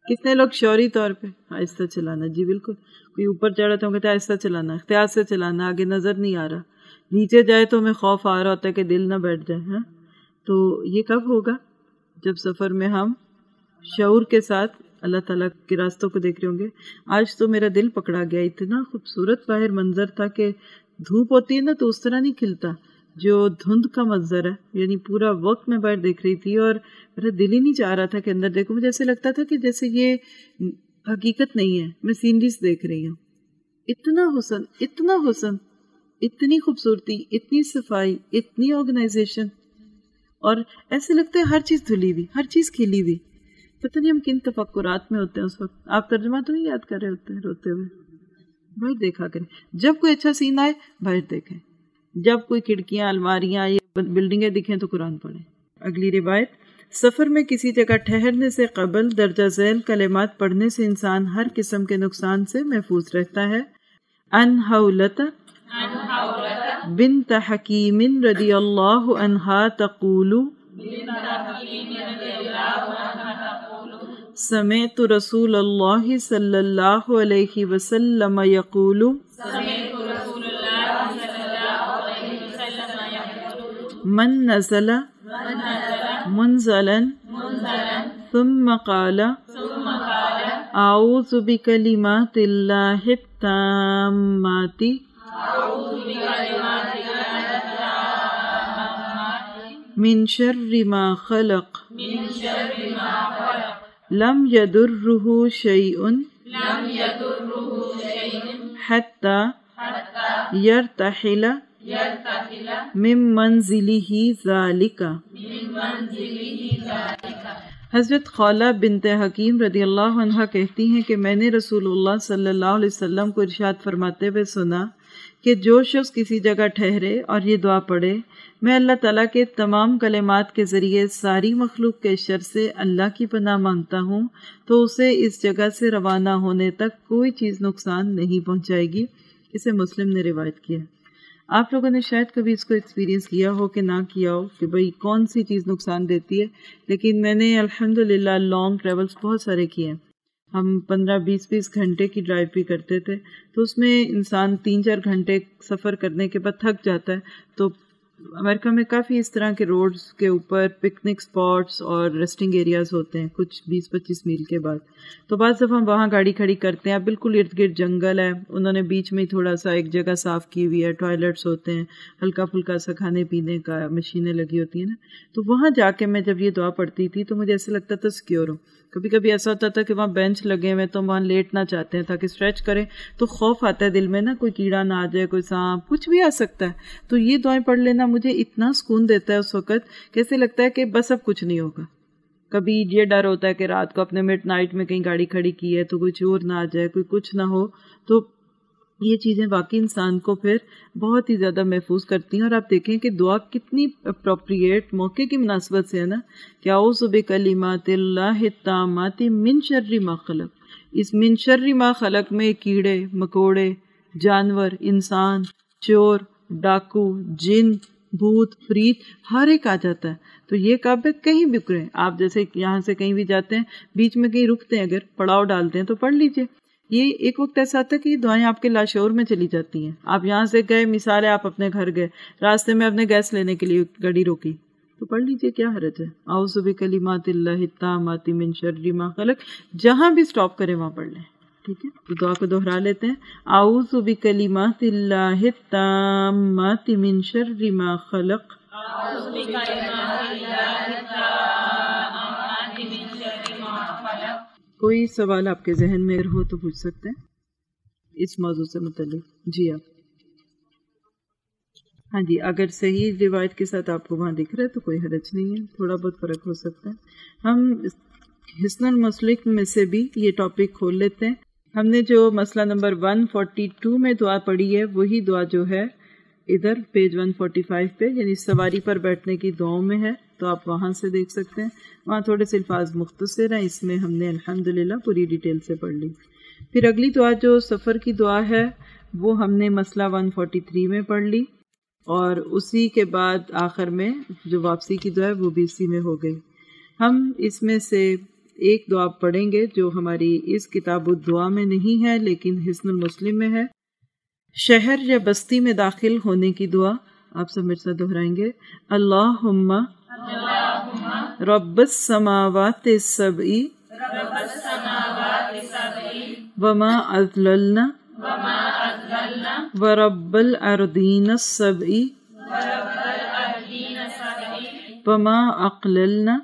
کتنے لوگ شعوری طور پہ آہستہ چلانا، جی بالکل، کوئی اوپر چڑھا تو ہم کہتے ہیں آہستہ چلانا، احتیاط سے چلانا، آگے نظر نہیں آ رہا، نیچے جائے تو ہمیں خوف آ رہا ہوتا ہے کہ دل نہ بیٹھ جائے۔ ہاں تو یہ کب ہوگا؟ جب سفر میں ہم شعور کے ساتھ اللہ تعالیٰ کے راستوں کو دیکھ رہے ہوں گے. آج تو میرا دل پکڑا گیا، اتنا خوبصورت باہر منظر تھا کہ دھوپ ہوتی ہے نا تو اس طرح نہیں کھلتا جو دھند کا منظر ہے. یعنی پورا وقت میں باہر دیکھ رہی تھی اور میرا دل ہی نہیں چاہ رہا تھا کہ اندر دیکھوں. مجھے ایسے لگتا تھا کہ جیسے یہ حقیقت نہیں ہے، میں سینریز دیکھ رہی ہوں. اتنا حسن، اتنی خوبصورتی، اتنی صفائی، اتنی آرگنائزیشن، اور ایسے لگتا ہے ہر چیز دھلی ہوئی، ہر چیز کھلی ہوئی. پتہ نہیں ہم کن تفکرات میں ہوتے ہیں اس وقت. آپ ترجمہ تو نہیں یاد کر رہے ہوتے ہیں روتے ہوئے. باہر دیکھا کریں، جب کوئی اچھا سین آئے باہر دیکھیں، جب کوئی کھڑکیاں، الماریاں یا بلڈنگیں دکھیں تو قرآن پڑھیں. اگلی روایت، سفر میں کسی جگہ ٹھہرنے سے قبل درجہ ذیل کلمات پڑھنے سے انسان ہر قسم کے نقصان سے محفوظ رہتا ہے. ان حولت بنت حکیم رضی اللہ عنہا تقول سمعت رسول اللہ صلی اللہ علیہ وسلم یقول من نزل منزلا ثم قال اعوذ بکلمات اللہ التامات من شر ما خلق لم يضره شيء حتى يرتحل من منزله ذلك. حضرت خولہ بنت حکیم رضی اللہ عنہ کہتی ہیں کہ میں نے رسول اللہ صلی اللہ علیہ وسلم کو ارشاد فرماتے ہوئے سنا کہ جو شخص کسی جگہ ٹھہرے اور یہ دعا پڑھے، میں اللہ تعالیٰ کے تمام کلمات کے ذریعے ساری مخلوق کے شر سے اللہ کی پناہ مانگتا ہوں، تو اسے اس جگہ سے روانہ ہونے تک کوئی چیز نقصان نہیں پہنچائے گی. اسے مسلم نے روایت کیا. آپ لوگوں نے شاید کبھی اس کو ایکسپیرینس کیا ہو کہ نہ کیا ہو کہ بھئی کون سی چیز نقصان دیتی ہے، لیکن میں نے الحمدللہ لانگ ٹریولز بہت سارے کیے ہیں. ہم 15-20 گھنٹے کی ڈرائیو بھی کرتے تھے، تو اس میں انسان 3-4 گھنٹے سفر کرنے کے بعد تھک جاتا ہے. تو امریکہ میں کافی اس طرح کے روڈز کے اوپر پکنک سپاٹس اور ریسٹنگ ایریاز ہوتے ہیں کچھ 20-25 میل کے بعد. تو بعض دفعہ ہم وہاں گاڑی کھڑی کرتے ہیں، بالکل ارد گرد جنگل ہے، انہوں نے بیچ میں تھوڑا سا ایک جگہ صاف کی ہوئی ہے، ٹوائلٹس ہوتے ہیں، ہلکا پھلکا سا کھانے پینے کا مشینیں لگی ہوتی ہیں نا. تو وہاں جا کے میں جب یہ دعا پڑھتی تھی تو مجھے ایسے لگتا تھا سیکیور ہوں. کبھی کبھی ایسا ہوتا تھا کہ وہاں بینچ لگے ہوئے تو وہاں لیٹنا چاہتے ہیں تاکہ اسٹریچ کریں، تو خوف آتا ہے دل میں نا، کوئی کیڑا نہ آ جائے، کوئی سانپ، کچھ بھی آ سکتا ہے. تو یہ دعائیں پڑھ لینا مجھے اتنا سکون دیتا ہے اس وقت، کیسے لگتا ہے کہ بس اب کچھ نہیں ہوگا. کبھی یہ ڈر ہوتا ہے کہ رات کو اپنے مڈ نائٹ میں کہیں گاڑی کھڑی کی ہے تو کوئی چور نہ آ جائے، کوئی کچھ نہ ہو. تو یہ چیزیں واقعی انسان کو پھر بہت ہی زیادہ محفوظ کرتی ہیں. اور آپ دیکھیں کہ دعا کتنی اپروپریٹ موقع کی مناسبت سے ہے نا، کہ اعوذ بکلمات اللہ التامات من شر ما خلق. اس من شر ما خلق میں کیڑے مکوڑے، جانور، انسان، چور، ڈاکو، جن، بھوت، پریت، ہر ایک آ جاتا ہے. تو یہ کعبہ کہیں بھی کریں، آپ جیسے یہاں سے کہیں بھی جاتے ہیں، بیچ میں کہیں رکتے ہیں، اگر پڑاؤ ڈالتے ہیں تو پڑھ لیجئے. یہ ایک وقت ایسا آتا ہے کہ یہ دعائیں آپ کے لاشعور میں چلی جاتی ہیں. آپ یہاں سے گئے، مثال ہے آپ اپنے گھر گئے، راستے میں اپنے گیس لینے کے لیے گاڑی روکی تو پڑھ لیجئے، کیا حرج ہے. اعوذ بکلمات اللہ التامات من شر ما خلق، جہاں بھی سٹاپ کریں وہاں پڑھ لیں. ٹھیک ہے، تو دعا کو دوہرا لیتے ہیں. اعوذ بکلمات اللہ التامات من شر ما خلق. کوئی سوال آپ کے ذہن میں ہو تو پوچھ سکتے ہیں اس موضوع سے متعلق. جی آپ. ہاں جی، اگر صحیح روایت کے ساتھ آپ کو وہاں دکھ رہا ہے تو کوئی حرج نہیں ہے، تھوڑا بہت فرق ہو سکتا ہے. ہم حسن المسلک میں سے بھی یہ ٹاپک کھول لیتے ہیں. ہم نے جو مسئلہ نمبر 142 میں دعا پڑھی ہے، وہی دعا جو ہے ادھر پیج 145 پہ، یعنی سواری پر بیٹھنے کی دعاؤں میں ہے، تو آپ وہاں سے دیکھ سکتے ہیں. وہاں تھوڑے سے الفاظ مختصر ہیں، اس میں ہم نے الحمدللہ پوری ڈیٹیل سے پڑھ لی. پھر اگلی دعا جو سفر کی دعا ہے وہ ہم نے مسئلہ 143 میں پڑھ لی، اور اسی کے بعد آخر میں جو واپسی کی دعا ہے وہ بھی اسی میں ہو گئی. ہم اس میں سے ایک دعا پڑھیں گے جو ہماری اس کتاب الدعا میں نہیں ہے لیکن حسن المسلم میں ہے. شہر یا بستی میں داخل ہونے کی دعا آپ سب میرے ساتھ دہرائیں گے. اللہم رب السماوات السبع وما أذللنا ورب الأرضين السبع وما أقللنا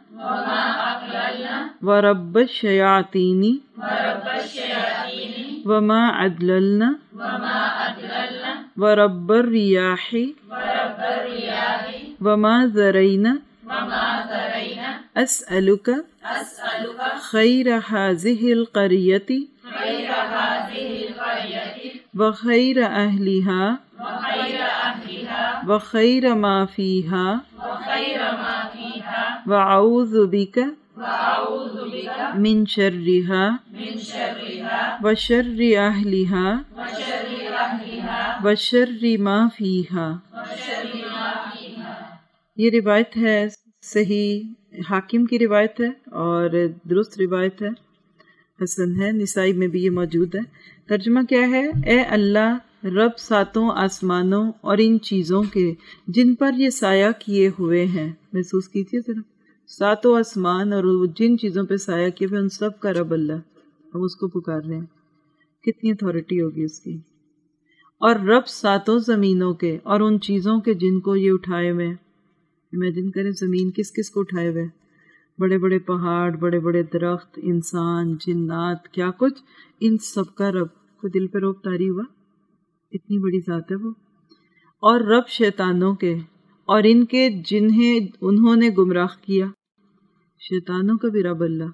ورب الشياطين وما أدللنا ورب الرياح وما ذرينا أسألك خير هذه القرية وخير أهلها وخير ما فيها وأعوذ بك من شرها وشر أهلها وشر ما فيها. یہ روایت ہے صحیح حاکم کی روایت ہے اور درست روایت ہے، حسن ہے، نسائی میں بھی یہ موجود ہے. ترجمہ کیا ہے؟ اے اللہ رب ساتوں آسمانوں اور ان چیزوں کے جن پر یہ سایہ کیے ہوئے ہیں. محسوس کیجیے ذرا، ساتوں آسمان اور جن چیزوں پہ سایہ کیے ہوئے ان سب کا رب اللہ، ہم اس کو پکار رہے ہیں. کتنی اتھارٹی ہوگی اس کی. اور رب ساتوں زمینوں کے اور ان چیزوں کے جن کو یہ اٹھائے ہوئے. امیجن کریں زمین کس کس کو اٹھائے ہوئے، بڑے بڑے پہاڑ، بڑے بڑے درخت، انسان، جنات، کیا کچھ، ان سب کا رب. کو دل پہ روب طاری ہوا، اتنی بڑی ذات ہے وہ. اور رب شیطانوں کے اور ان کے جنہیں انہوں نے گمراہ کیا. شیطانوں کا بھی رب اللہ.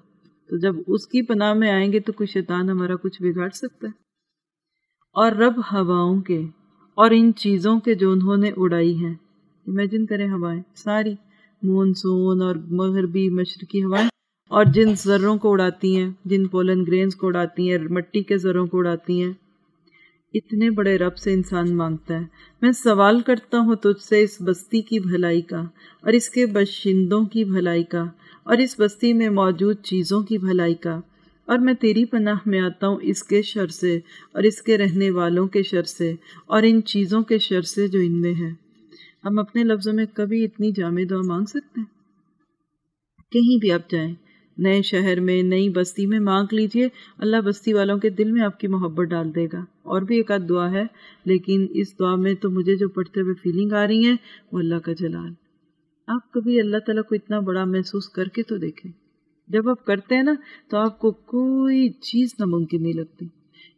تو جب اس کی پناہ میں آئیں گے تو کوئی شیطان ہمارا کچھ بگاڑ سکتا ہے. اور رب ہواؤں کے اور ان چیزوں کے جو انہوں نے اڑائی ہیں. امیجن کریں ہوائیں ساری، مونسون اور مغربی مشرقی ہوائیں، اور جن ذروں کو اڑاتی ہیں، جن پولن گرینز کو اڑاتی ہیں، مٹی کے ذروں کو اڑاتی ہیں. اتنے بڑے رب سے انسان مانگتا ہے. میں سوال کرتا ہوں تجھ سے اس بستی کی بھلائی کا اور اس کے باشندوں کی بھلائی کا اور اس بستی میں موجود چیزوں کی بھلائی کا، اور میں تیری پناہ میں آتا ہوں اس کے شر سے اور اس کے رہنے والوں کے شر سے اور ان چیزوں کے شر سے جو ان میں ہے. ہم اپنے لفظوں میں کبھی اتنی جامع دعا مانگ سکتے ہیں؟ کہیں بھی آپ جائیں، نئے شہر میں، نئی بستی میں، مانگ لیجئے، اللہ بستی والوں کے دل میں آپ کی محبت ڈال دے گا. اور بھی ایک آدھ دعا ہے، لیکن اس دعا میں تو مجھے جو پڑھتے ہوئے فیلنگ آ رہی ہے وہ اللہ کا جلال. آپ کبھی اللہ تعالیٰ کو اتنا بڑا محسوس کر کے تو دیکھیں. جب آپ کرتے ہیں نا تو آپ کو کوئی چیز ناممکن نہیں لگتی.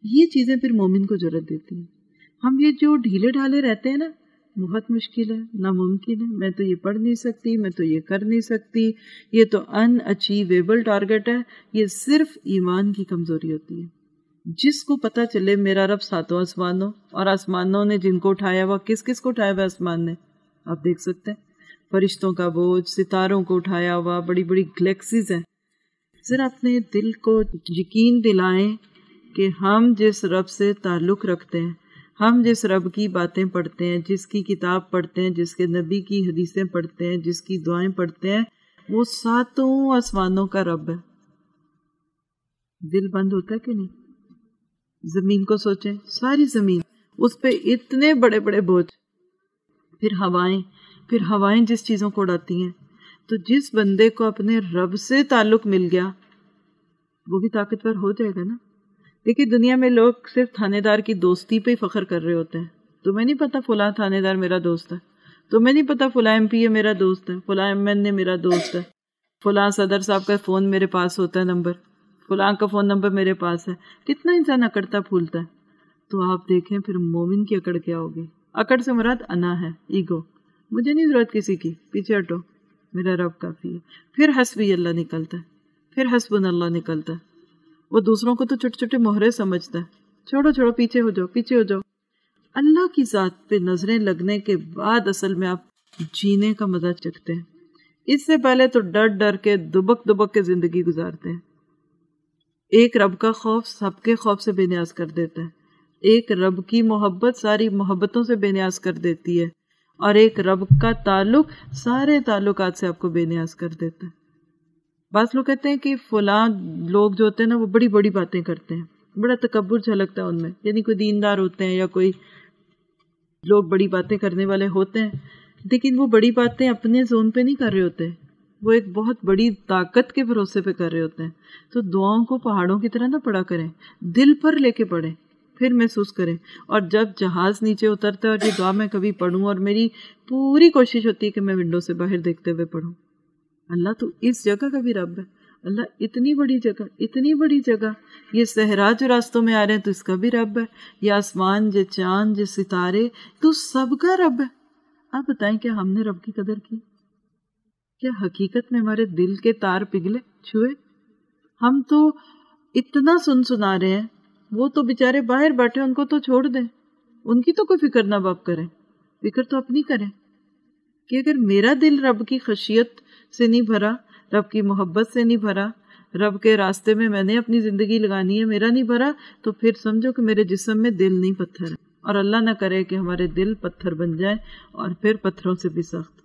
یہ چیزیں پھر مومن کو جرأت دیتی ہیں. ہم یہ جو ڈھیلے ڈھالے رہتے ہیں نا، بہت مشکل ہے، ناممکن ہے، میں تو یہ پڑھ نہیں سکتی، میں تو یہ کر نہیں سکتی، یہ تو ان اچیویبل ٹارگٹ ہے. یہ صرف ایمان کی کمزوری ہوتی ہے. جس کو پتہ چلے میرا رب ساتوں آسمانوں اور آسمانوں نے جن کو اٹھایا ہوا، کس کس کو اٹھایا ہوا آسمان نے آپ دیکھ سکتے ہیں. فرشتوں کا بوجھ، ستاروں کو اٹھایا ہوا، بڑی بڑی گلیکسیز ہیں. ذرا اپنے دل کو یقین دلائیں کہ ہم جس رب سے تعلق رکھتے ہیں، ہم جس رب کی باتیں پڑھتے ہیں، جس کی کتاب پڑھتے ہیں، جس کے نبی کی حدیثیں پڑھتے ہیں، جس کی دعائیں پڑھتے ہیں، وہ ساتوں آسمانوں کا رب ہے. دل بند ہوتا ہے کہ نہیں؟ زمین کو سوچیں، ساری زمین، اس پہ اتنے بڑے بڑے بوجھ، پھر ہوائیں جس چیزوں کو اڑاتی ہیں. تو جس بندے کو اپنے رب سے تعلق مل گیا وہ بھی طاقتور ہو جائے گا نا. دیکھیے دنیا میں لوگ صرف تھانے دار کی دوستی پہ ہی فخر کر رہے ہوتے ہیں. تمہیں نہیں پتا فلاں تھانے دار میرا دوست ہے، تمہیں نہیں پتا فلاں ایم پی اے میرا دوست ہے، فلاں ایم این اے میرا دوست ہے، فلاں صدر صاحب کا فون میرے پاس ہوتا ہے، نمبر فلاں کا فون نمبر میرے پاس ہے. کتنا انسان اکڑتا پھولتا ہے. تو آپ دیکھیں پھر مومن کی اکڑ کیا ہوگی. اکڑ سے مراد انا ہے، ایگو. مجھے نہیں ضرورت کسی کی، پیچھے ہٹو، میرا رب کافی ہے. پھر حسبی اللہ نکلتا ہے، پھر حسبنا اللہ نکلتا ہے. وہ دوسروں کو تو چھوٹے چھوٹے مہرے سمجھتا ہے. چھوڑو پیچھے ہو جاؤ. اللہ کی ذات پہ نظریں لگنے کے بعد اصل میں آپ جینے کا مزہ چکھتے ہیں. اس سے پہلے تو ڈر کے دبک کے زندگی گزارتے ہیں. ایک رب کا خوف سب کے خوف سے بے نیاز کر دیتا ہے. ایک رب کی محبت ساری محبتوں سے بے نیاز کر دیتی ہے، اور ایک رب کا تعلق سارے تعلقات سے آپ کو بے نیاز کر دیتا ہے. بعض لوگ کہتے ہیں کہ فلاں لوگ جو ہوتے ہیں نا وہ بڑی بڑی باتیں کرتے ہیں، بڑا تکبر جھلکتا ہے ان میں. یعنی کوئی دیندار ہوتے ہیں یا کوئی لوگ بڑی باتیں کرنے والے ہوتے ہیں، لیکن وہ بڑی باتیں اپنے زون پہ نہیں کر رہے ہوتے، وہ ایک بہت بڑی طاقت کے بھروسے پہ کر رہے ہوتے ہیں. تو دعاؤں کو پہاڑوں کی طرح نہ پڑھا کریں، دل پر لے کے پڑھیں، پھر محسوس کریں. اور جب جہاز نیچے اترتا ہے اور یہ دعا میں کبھی پڑھوں، اور میری پوری کوشش ہوتی ہے کہ میں ونڈو سے باہر دیکھتے ہوئے پڑھوں، اللہ تو اس جگہ کا بھی رب ہے، اللہ اتنی بڑی جگہ، اتنی بڑی جگہ، یہ صحرا جو راستوں میں آ رہے ہیں تو اس کا بھی رب ہے، یہ آسمان، یہ چاند، یہ ستارے، تو سب کا رب ہے. آپ بتائیں کیا ہم نے رب کی قدر کی؟ کیا حقیقت میں ہمارے دل کے تار پگھلے، چھوئے؟ ہم تو اتنا سنا رہے ہیں، وہ تو بیچارے باہر بیٹھے، ان کو تو چھوڑ دیں، ان کی تو کوئی فکر نہ باپ کریں، فکر تو اپنی کریں کہ اگر میرا دل رب کی خشیت سے نہیں بھرا، رب کی محبت سے نہیں بھرا، رب کے راستے میں میں نے اپنی زندگی لگانی ہے، میرا نہیں بھرا، تو پھر سمجھو کہ میرے جسم میں دل نہیں پتھر ہے. اور اللہ نہ کرے کہ ہمارے دل پتھر بن جائیں اور پھر پتھروں سے بھی سخت.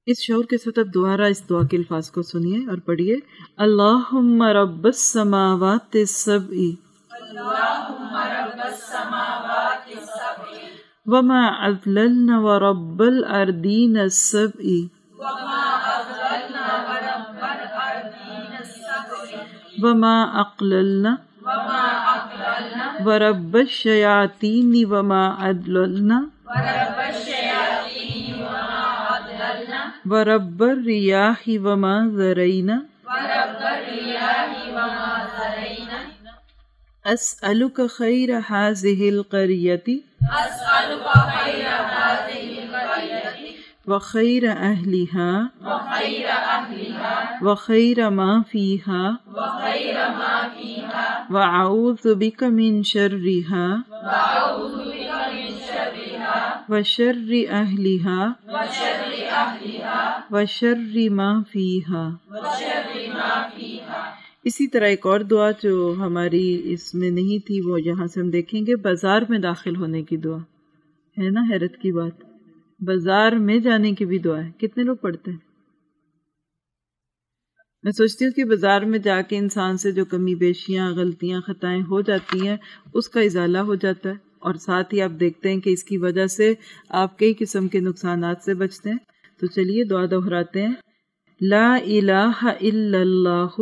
اس شعور کے ساتھ اب دوبارہ اس دعا کے الفاظ کو سنیے اور پڑھیے. اللہم رب السماوات السبع وما اضللنا ورب الارضین السبع وما اقللنا ورب الشیاطین وما اضللنا ورب الریاح وما ذرینا اسألک خیر هذه القریة وخیر اہلها وخیر ما فیها واعوذ بک من شرها وشر اہلها وشر ما فیها. اسی طرح ایک اور دعا جو ہماری اس میں نہیں تھی، وہ یہاں سے ہم دیکھیں گے. بازار میں داخل ہونے کی دعا ہے نا، حیرت کی بات، بازار میں جانے کی بھی دعا ہے. کتنے لوگ پڑھتے ہیں؟ میں سوچتی ہوں کہ بازار میں جا کے انسان سے جو کمی بیشیاں، غلطیاں، خطائیں ہو جاتی ہیں، اس کا ازالہ ہو جاتا ہے، اور ساتھ ہی آپ دیکھتے ہیں کہ اس کی وجہ سے آپ کئی قسم کے نقصانات سے بچتے ہیں. تو چلیے دعا دہراتے ہیں. لا الہ الا اللہ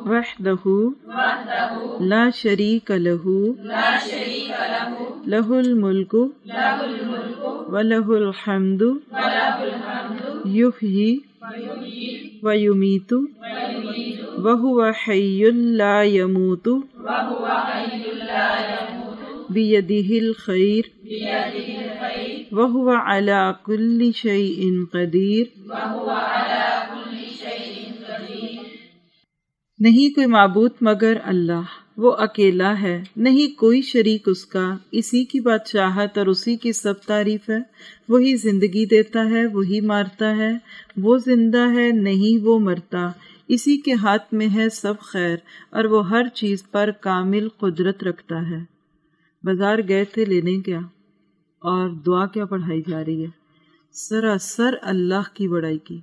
وحدہ لا شریک لہ لہ الملک ولہ الحمد یحیی ویمیت وہو حی لا یموت بیدہ الخیر وہو علی کل شیء قدیر. نہیں کوئی معبود مگر اللہ، وہ اکیلا ہے، نہیں کوئی شریک اس کا، اسی کی بادشاہت اور اسی کی سب تعریف ہے. وہی زندگی دیتا ہے، وہی مارتا ہے، وہ زندہ ہے نہیں وہ مرتا، اسی کے ہاتھ میں ہے سب خیر، اور وہ ہر چیز پر کامل قدرت رکھتا ہے. بازار گئے تھے لینے کیا، اور دعا کیا پڑھائی جا رہی ہے؟ سراسر اللہ کی بڑائی کی،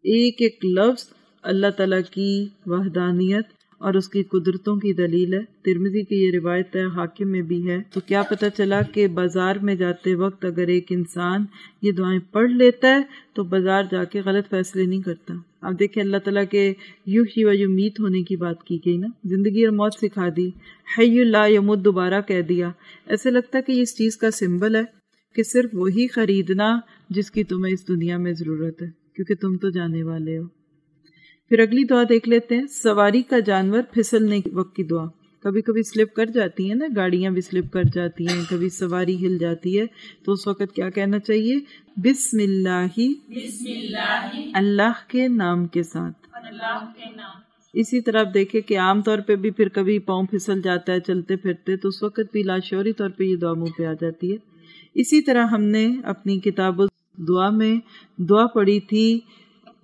ایک ایک لفظ اللہ تعالیٰ کی وحدانیت اور اس کی قدرتوں کی دلیل ہے. ترمذی کی یہ روایت ہے، حاکم میں بھی ہے. تو کیا پتہ چلا کہ بازار میں جاتے وقت اگر ایک انسان یہ دعائیں پڑھ لیتا ہے تو بازار جا کے غلط فیصلے نہیں کرتا. آپ دیکھیں اللہ تعالیٰ کے یحیی و یمیت ہونے کی بات کی گئی نا، زندگی اور موت سکھا دی، حی لا یموت دوبارہ کہہ دیا. ایسے لگتا ہے کہ یہ اس چیز کا سمبل ہے کہ صرف وہی خریدنا جس کی تمہیں اس دنیا میں ضرورت ہے، کیونکہ تم تو جانے والے ہو. پھر اگلی دعا دیکھ لیتے ہیں. سواری کا جانور پھسلنے وقت کی دعا. کبھی کبھی سلپ کر جاتی ہیں نا، گاڑیاں بھی سلپ کر جاتی ہیں، کبھی سواری ہل جاتی ہے، تو اس وقت کیا کہنا چاہیے؟ بسم اللہ، اللہ کے نام کے ساتھ. اسی طرح آپ دیکھیں کہ عام طور پہ بھی پھر کبھی پاؤں پھسل جاتا ہے چلتے پھرتے، تو اس وقت بھی لاشعوری طور پہ یہ دعا منہ پہ آ جاتی ہے. اسی طرح ہم نے اپنی کتاب دعا میں دعا پڑھی تھی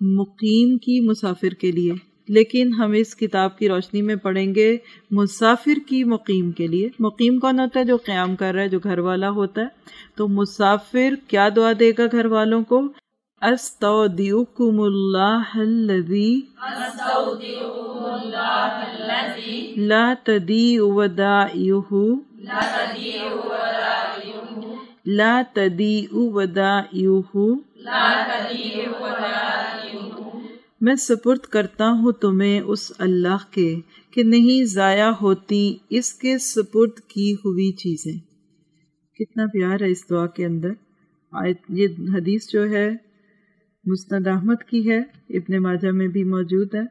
مقیم کی مسافر کے لیے، لیکن ہم اس کتاب کی روشنی میں پڑھیں گے مسافر کی مقیم کے لیے. مقیم کون ہوتا ہے؟ جو قیام کر رہا ہے، جو گھر والا ہوتا ہے. تو مسافر کیا دعا دے گا گھر والوں کو؟ استودعکم اللہ الذی لا تضیع ودائعہ لا تضیع ودائعہ، میں سپرد کرتا ہوں تمہیں اس اللہ کے کہ نہیں ضائع ہوتی اس کے سپرد کی ہوئی چیزیں۔ کتنا پیار ہے اس دعا کے اندر۔ یہ حدیث جو ہے مسند احمد کی ہے، ابن ماجہ میں بھی موجود ہے۔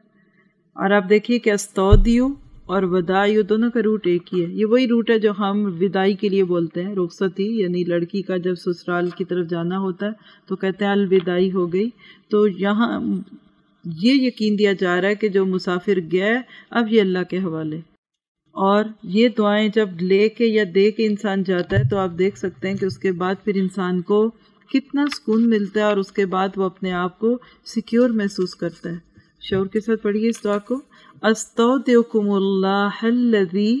اور آپ دیکھیے کہ استودیع اور ودائع دونوں کا روٹ ایک ہی ہے۔ یہ وہی روٹ ہے جو ہم وداعی کے لیے بولتے ہیں، رخصتی، یعنی لڑکی کا جب سسرال کی طرف جانا ہوتا ہے تو کہتے ہیں الوداعی ہو گئی۔ تو یہاں یہ یقین دیا جا رہا ہے کہ جو مسافر گیا اب یہ اللہ کے حوالے۔ اور یہ دعائیں جب لے کے یا دے کے انسان جاتا ہے تو آپ دیکھ سکتے ہیں کہ اس کے بعد پھر انسان کو کتنا سکون ملتا ہے، اور اس کے بعد وہ اپنے آپ کو سیکیور محسوس کرتا ہے۔ شعور کے ساتھ پڑھیے اس دعا کو۔ استودعکم اللہ الذی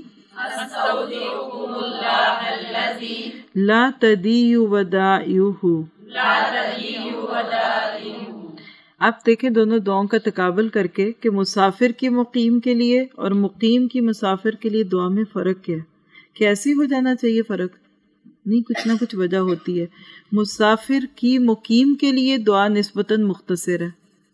لا تضیع ودائعہ۔ آپ دیکھیں دونوں دعاؤں کا تقابل کر کے کہ مسافر کی مقیم کے لیے اور مقیم کی مسافر کے لیے دعا میں فرق کیا ہے، کہ ایسے ہو جانا چاہیے فرق نہیں، کچھ نہ کچھ وجہ ہوتی ہے۔ مسافر کی مقیم کے لیے دعا نسبتاً مختصر ہے،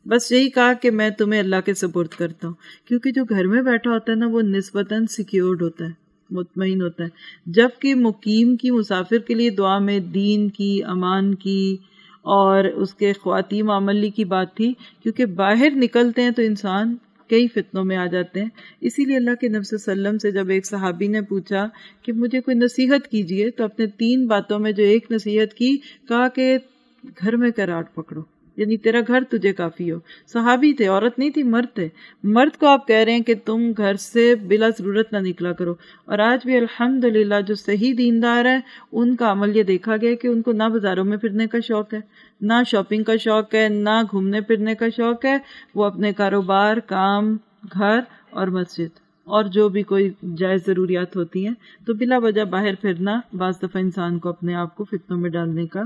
بس یہی کہا کہ میں تمہیں اللہ کے سپرد کرتا ہوں، کیونکہ جو گھر میں بیٹھا ہوتا ہے نا وہ نسبتاً سیکیورڈ ہوتا ہے، مطمئن ہوتا ہے، جبکہ مقیم کی مسافر کے لیے دعا میں دین کی، امان کی اور اس کے خواتیم عملی کی بات تھی، کیونکہ باہر نکلتے ہیں تو انسان کئی فتنوں میں آ جاتے ہیں۔ اسی لیے اللہ کے نبی صلی اللہ علیہ وسلم سے جب ایک صحابی نے پوچھا کہ مجھے کوئی نصیحت کیجئے، تو اپنے 3 باتوں میں جو ایک نصیحت کی، کہا کہ گھر میں کراٹ پکڑو، یعنی تیرا گھر تجھے کافی ہو۔ صحابی تھے، عورت نہیں تھی، مرد تھے۔ مرد کو آپ کہہ رہے ہیں کہ تم گھر سے بلا ضرورت نہ نکلا کرو، اور آج بھی الحمدللہ جو صحیح دیندار ہیں ان کا عمل یہ دیکھا گیا کہ ان کو نہ بازاروں میں پھرنے کا شوق ہے، نہ شاپنگ کا شوق ہے، نہ گھومنے پھرنے کا شوق ہے۔ وہ اپنے کاروبار، کام، گھر اور مسجد اور جو بھی کوئی جائز ضروریات ہوتی ہیں، تو بلا وجہ باہر پھرنا بعض دفعہ انسان کو اپنے آپ کو فتنوں میں ڈالنے کا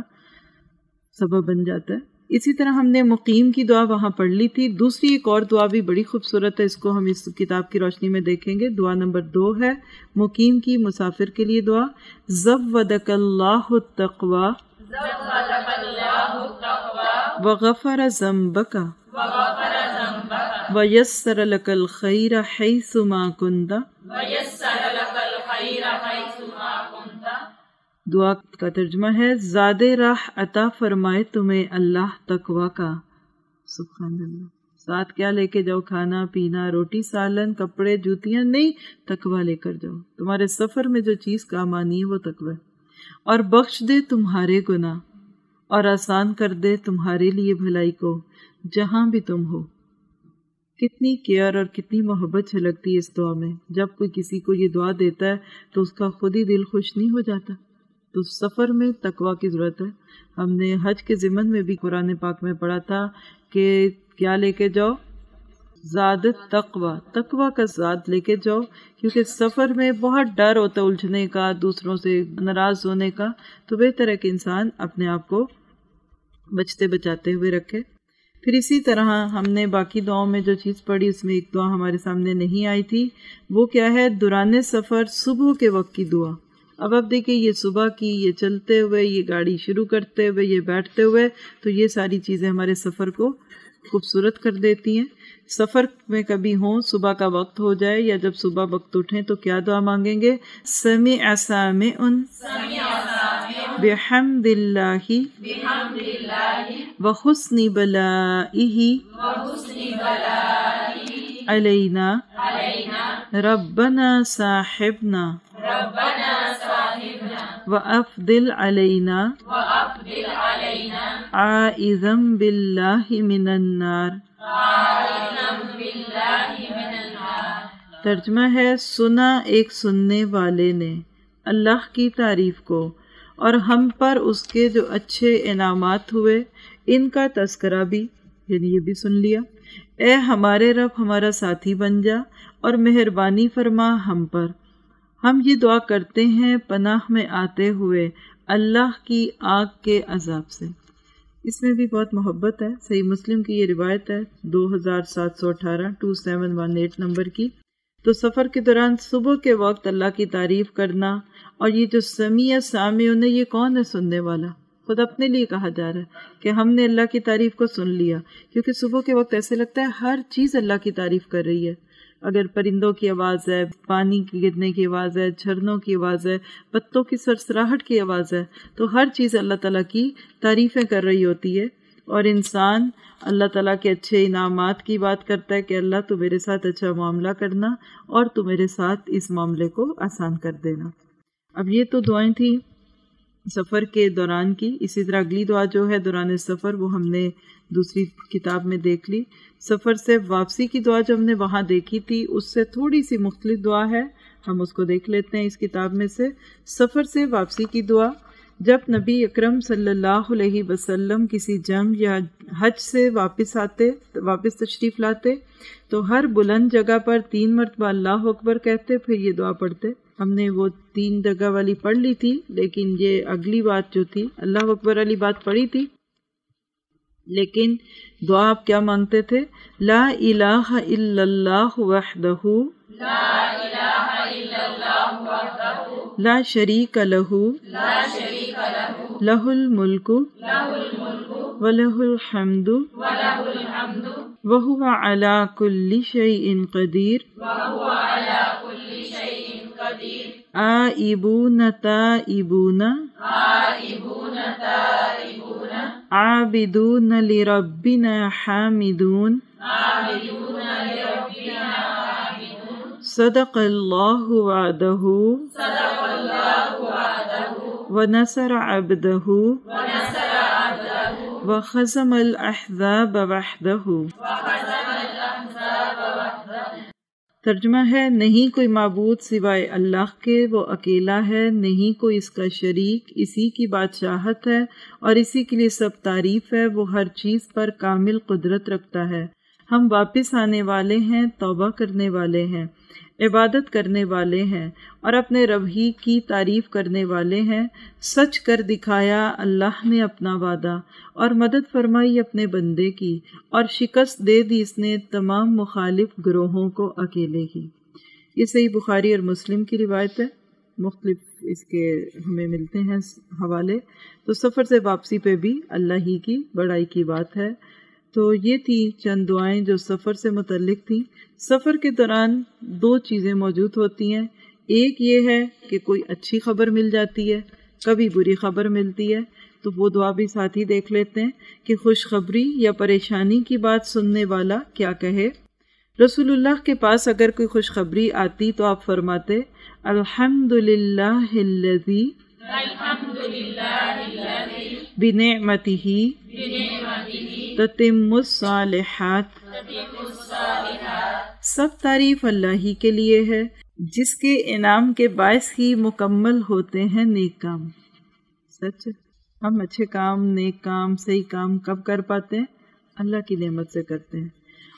سبب بن جاتا ہے۔ اسی طرح ہم نے مقیم کی دعا وہاں پڑھ لی تھی۔ دوسری ایک اور دعا بھی بڑی خوبصورت ہے، اس کو ہم اس کتاب کی روشنی میں دیکھیں گے۔ دعا نمبر 2 ہے مقیم کی مسافر کے لیے دعا۔ زودک اللہ التقوی وغفر ذنبک ویسر لک الخیر حیث ما کنت۔ دعا کا ترجمہ ہے زاد راہ عطا فرمائے تمہیں اللہ تقوی کا۔ سبحان اللہ، ساتھ کیا لے کے جاؤ؟ کھانا پینا، روٹی سالن، کپڑے، جوتیاں نہیں، تقوی لے کر جاؤ۔ تمہارے سفر میں جو چیز کام آنی ہے وہ تقوی ہے۔ اور بخش دے تمہارے گناہ اور آسان کر دے تمہارے لیے بھلائی کو جہاں بھی تم ہو۔ کتنی کیئر اور کتنی محبت چھلکتی ہے اس دعا میں۔ جب کوئی کسی کو یہ دعا دیتا ہے تو اس کا خود ہی دل خوش نہیں ہو جاتا؟ تو سفر میں تقوی کی ضرورت ہے۔ ہم نے حج کے ضمن میں بھی قرآن پاک میں پڑھا تھا کہ کیا لے کے جاؤ؟ زاد تقوی، تقوی کا زاد لے کے جاؤ، کیونکہ سفر میں بہت ڈر ہوتا ہے الجھنے کا، دوسروں سے ناراض ہونے کا، تو بہتر ہے کہ انسان اپنے آپ کو بچتے بچاتے ہوئے رکھے۔ پھر اسی طرح ہم نے باقی دعاؤں میں جو چیز پڑھی اس میں ایک دعا ہمارے سامنے نہیں آئی تھی، وہ کیا ہے؟ دوران سفر صبح کے وقت کی دعا۔ اب آپ دیکھیں یہ صبح کی، یہ چلتے ہوئے، یہ گاڑی شروع کرتے ہوئے، یہ بیٹھتے ہوئے، تو یہ ساری چیزیں ہمارے سفر کو خوبصورت کر دیتی ہیں۔ سفر میں کبھی ہوں، صبح کا وقت ہو جائے یا جب صبح وقت اٹھیں تو کیا دعا مانگیں گے؟ سمع سامع بحمد اللہ وحسن بلائہ علینا ربنا صاحبنا وَأَفْضِلْ عَلَيْنَا عَائِذًا بِاللَّهِ مِنَ النَّارِ۔ ترجمہ ہے سنا ایک سننے والے نے اللہ کی تعریف کو اور ہم پر اس کے جو اچھے انعامات ہوئے ان کا تذکرہ بھی، یعنی یہ بھی سن لیا۔ اے ہمارے رب ہمارا ساتھی بن جا اور مہربانی فرما ہم پر۔ ہم یہ دعا کرتے ہیں پناہ میں آتے ہوئے اللہ کی آگ کے عذاب سے۔ اس میں بھی بہت محبت ہے۔ صحیح مسلم کی یہ روایت ہے 2718 2718 نمبر کی۔ تو سفر کے دوران صبح کے وقت اللہ کی تعریف کرنا، اور یہ جو سمیع سامعون، یہ کون ہے سننے والا؟ خود اپنے لیے کہا جا رہا ہے کہ ہم نے اللہ کی تعریف کو سن لیا، کیونکہ صبح کے وقت ایسے لگتا ہے ہر چیز اللہ کی تعریف کر رہی ہے۔ اگر پرندوں کی آواز ہے، پانی کی گرنے کی آواز ہے، جھرنوں کی آواز ہے، پتوں کی سرسراہٹ کی آواز ہے، تو ہر چیز اللہ تعالیٰ کی تعریفیں کر رہی ہوتی ہے، اور انسان اللہ تعالیٰ کے اچھے انعامات کی بات کرتا ہے کہ اللہ تو میرے ساتھ اچھا معاملہ کرنا اور تو میرے ساتھ اس معاملے کو آسان کر دینا۔ اب یہ تو دعائیں تھیں سفر کے دوران کی۔ اسی طرح اگلی دعا جو ہے دوران سفر، وہ ہم نے دوسری کتاب میں دیکھ لی۔ سفر سے واپسی کی دعا جو ہم نے وہاں دیکھی تھی، اس سے تھوڑی سی مختلف دعا ہے، ہم اس کو دیکھ لیتے ہیں اس کتاب میں سے۔ سفر سے واپسی کی دعا، جب نبی اکرم صلی اللہ علیہ وسلم کسی جنگ یا حج سے واپس تشریف لاتے تو ہر بلند جگہ پر 3 مرتبہ اللہ اکبر کہتے، پھر یہ دعا پڑھتے۔ ہم نے وہ 3 جگہ والی پڑھ لی تھی، لیکن یہ اگلی بات جو تھی اللہ اکبر والی بات پڑھی تھی، لیکن دعا آپ کیا مانگتے تھے؟ لا الہ الا اللہ وحدہ لا شریک لہ لہ الملک ولہ الحمد وہو علی کل شیء قدیر آئبون تائبون عابدون لربنا حامدون صدق اللہ وعدہ ونصر عبدہ وخزم الاحزاب وحدہ۔ ترجمہ ہے، نہیں کوئی معبود سوائے اللہ کے، وہ اکیلا ہے، نہیں کوئی اس کا شریک، اسی کی بادشاہت ہے اور اسی کے لیے سب تعریف ہے، وہ ہر چیز پر کامل قدرت رکھتا ہے۔ ہم واپس آنے والے ہیں، توبہ کرنے والے ہیں، عبادت کرنے والے ہیں اور اپنے رب ہی کی تعریف کرنے والے ہیں۔ سچ کر دکھایا اللہ نے اپنا وعدہ اور مدد فرمائی اپنے بندے کی، اور شکست دے دی اس نے تمام مخالف گروہوں کو اکیلے ہی۔ یہ صحیح بخاری اور مسلم کی روایت ہے، مختلف اس کے ہمیں ملتے ہیں حوالے۔ تو سفر سے واپسی پہ بھی اللہ ہی کی بڑائی کی بات ہے۔ تو یہ تھی چند دعائیں جو سفر سے متعلق تھیں۔ سفر کے دوران 2 چیزیں موجود ہوتی ہیں، ایک یہ ہے کہ کوئی اچھی خبر مل جاتی ہے، کبھی بری خبر ملتی ہے، تو وہ دعا بھی ساتھ ہی دیکھ لیتے ہیں کہ خوشخبری یا پریشانی کی بات سننے والا کیا کہے۔ رسول اللہ کے پاس اگر کوئی خوشخبری آتی تو آپ فرماتے الحمدللہ الذی بنعمتہ تتم الصالحات، سب تعریف اللہ ہی کے لیے ہے جس کے انعام کے باعث ہی مکمل ہوتے ہیں نیک کام۔ سچ، ہم اچھے کام، نیک کام، صحیح کام کب کر پاتے ہیں؟ اللہ کی نعمت سے کرتے ہیں۔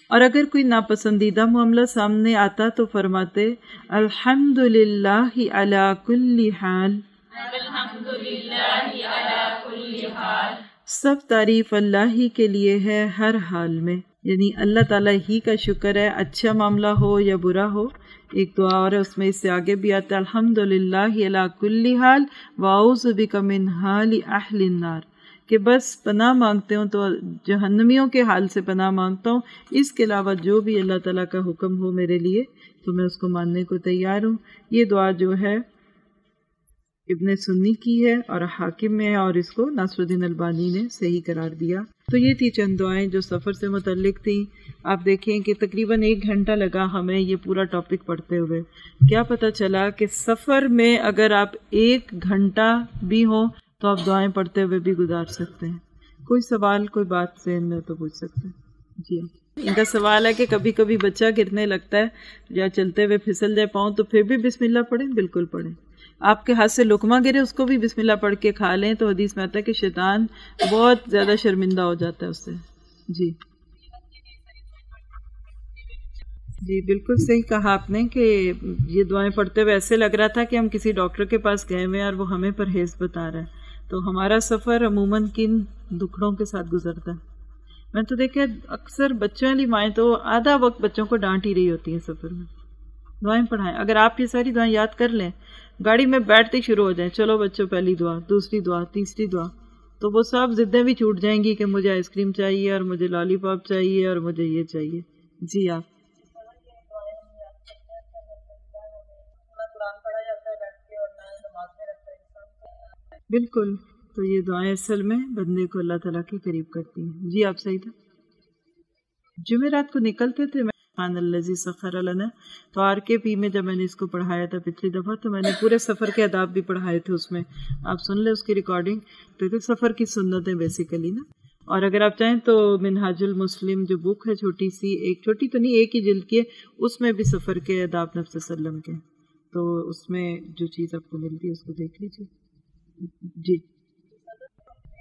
اور اگر کوئی ناپسندیدہ معاملہ سامنے آتا تو فرماتے الحمدللہ علی کل حال، سب تعریف اللہ ہی کے لیے ہے ہر حال میں، یعنی اللہ تعالیٰ ہی کا شکر ہے، اچھا معاملہ ہو یا برا ہو۔ ایک دعا اور ہے، اس میں اس سے آگے بھی آتا ہے الحمدللہ علی کل حال واعوذ بک من حال اہل النار، کہ بس پناہ مانگتے ہوں تو جہنمیوں کے حال سے پناہ مانگتا ہوں، اس کے علاوہ جو بھی اللہ تعالیٰ کا حکم ہو میرے لیے تو میں اس کو ماننے کو تیار ہوں۔ یہ دعا جو ہے ابن سنی کی ہے اور حاکم میں ہے، اور اس کو ناصر الدین البانی نے صحیح قرار دیا۔ تو یہ تھی چند دعائیں جو سفر سے متعلق تھیں۔ آپ دیکھیں کہ تقریباً 1 گھنٹہ لگا ہمیں یہ پورا ٹاپک پڑھتے ہوئے۔ کیا پتہ چلا کہ سفر میں اگر آپ 1 گھنٹہ بھی ہوں تو آپ دعائیں پڑھتے ہوئے بھی گزار سکتے ہیں۔ کوئی سوال، کوئی بات ذہن میں تو پوچھ سکتے ہیں۔ جی ان کا سوال ہے کہ کبھی کبھی بچہ گرنے لگتا ہے یا چلتے ہوئے پھسل جائے پاؤں، تو پھر بھی بسم اللہ پڑھیں؟ بالکل پڑھیں۔ آپ کے ہاتھ سے لقمہ گرے اس کو بھی بسم اللہ پڑھ کے کھا لیں، تو حدیث میں آتا ہے کہ شیطان بہت زیادہ شرمندہ ہو جاتا ہے اس سے۔ جی جی بالکل صحیح کہا آپ نے کہ یہ دعائیں پڑھتے ہوئے ایسے لگ رہا تھا کہ ہم کسی ڈاکٹر کے پاس گئے ہوئے ہیں اور وہ ہمیں پرہیز بتا رہا ہے۔ تو ہمارا سفر عموماً کن دکھڑوں کے ساتھ گزرتا ہے؟ میں تو دیکھا اکثر بچوں والی مائیں تو آدھا وقت بچوں کو ڈانٹ ہی رہی ہوتی ہیں سفر میں، دعائیں پڑھائیں. اگر آپ یہ ساری دعائیں یاد کر لیں، گاڑی میں بیٹھتے ہی شروع ہو جائیں، چلو بچوں پہلی دعا، دوسری دعا، تیسری دعا، تو وہ سب ضدیں بھی چھوٹ جائیں گی کہ مجھے آئس کریم چاہیے اور مجھے لالی پاپ چاہیے اور مجھے یہ چاہیے. جی آپ بالکل. تو یہ دعائیں اصل میں بندے کو اللہ تعالیٰ کے قریب کرتی ہیں. جی آپ صحیح تھا. جمعرات کو نکلتے تھے سبحان الذی سخر لنا، تو آر کے پی میں جب میں نے اس کو پڑھایا تھا پچھلی دفعہ، تو میں نے پورے سفر کے آداب بھی پڑھائے تھے اس میں. آپ سن لیں اس کی ریکارڈنگ. تو سفر کی سنتیں بیسیکلی نا. اور اگر آپ چاہیں تو منہاج المسلم جو بک ہے چھوٹی سی، ایک چھوٹی تو نہیں ایک ہی جلد کی ہے، اس میں بھی سفر کے آداب نبی صلی اللہ علیہ وسلم کے، تو اس میں جو چیز آپ کو ملتی ہے اس کو دیکھ لیجیے. جی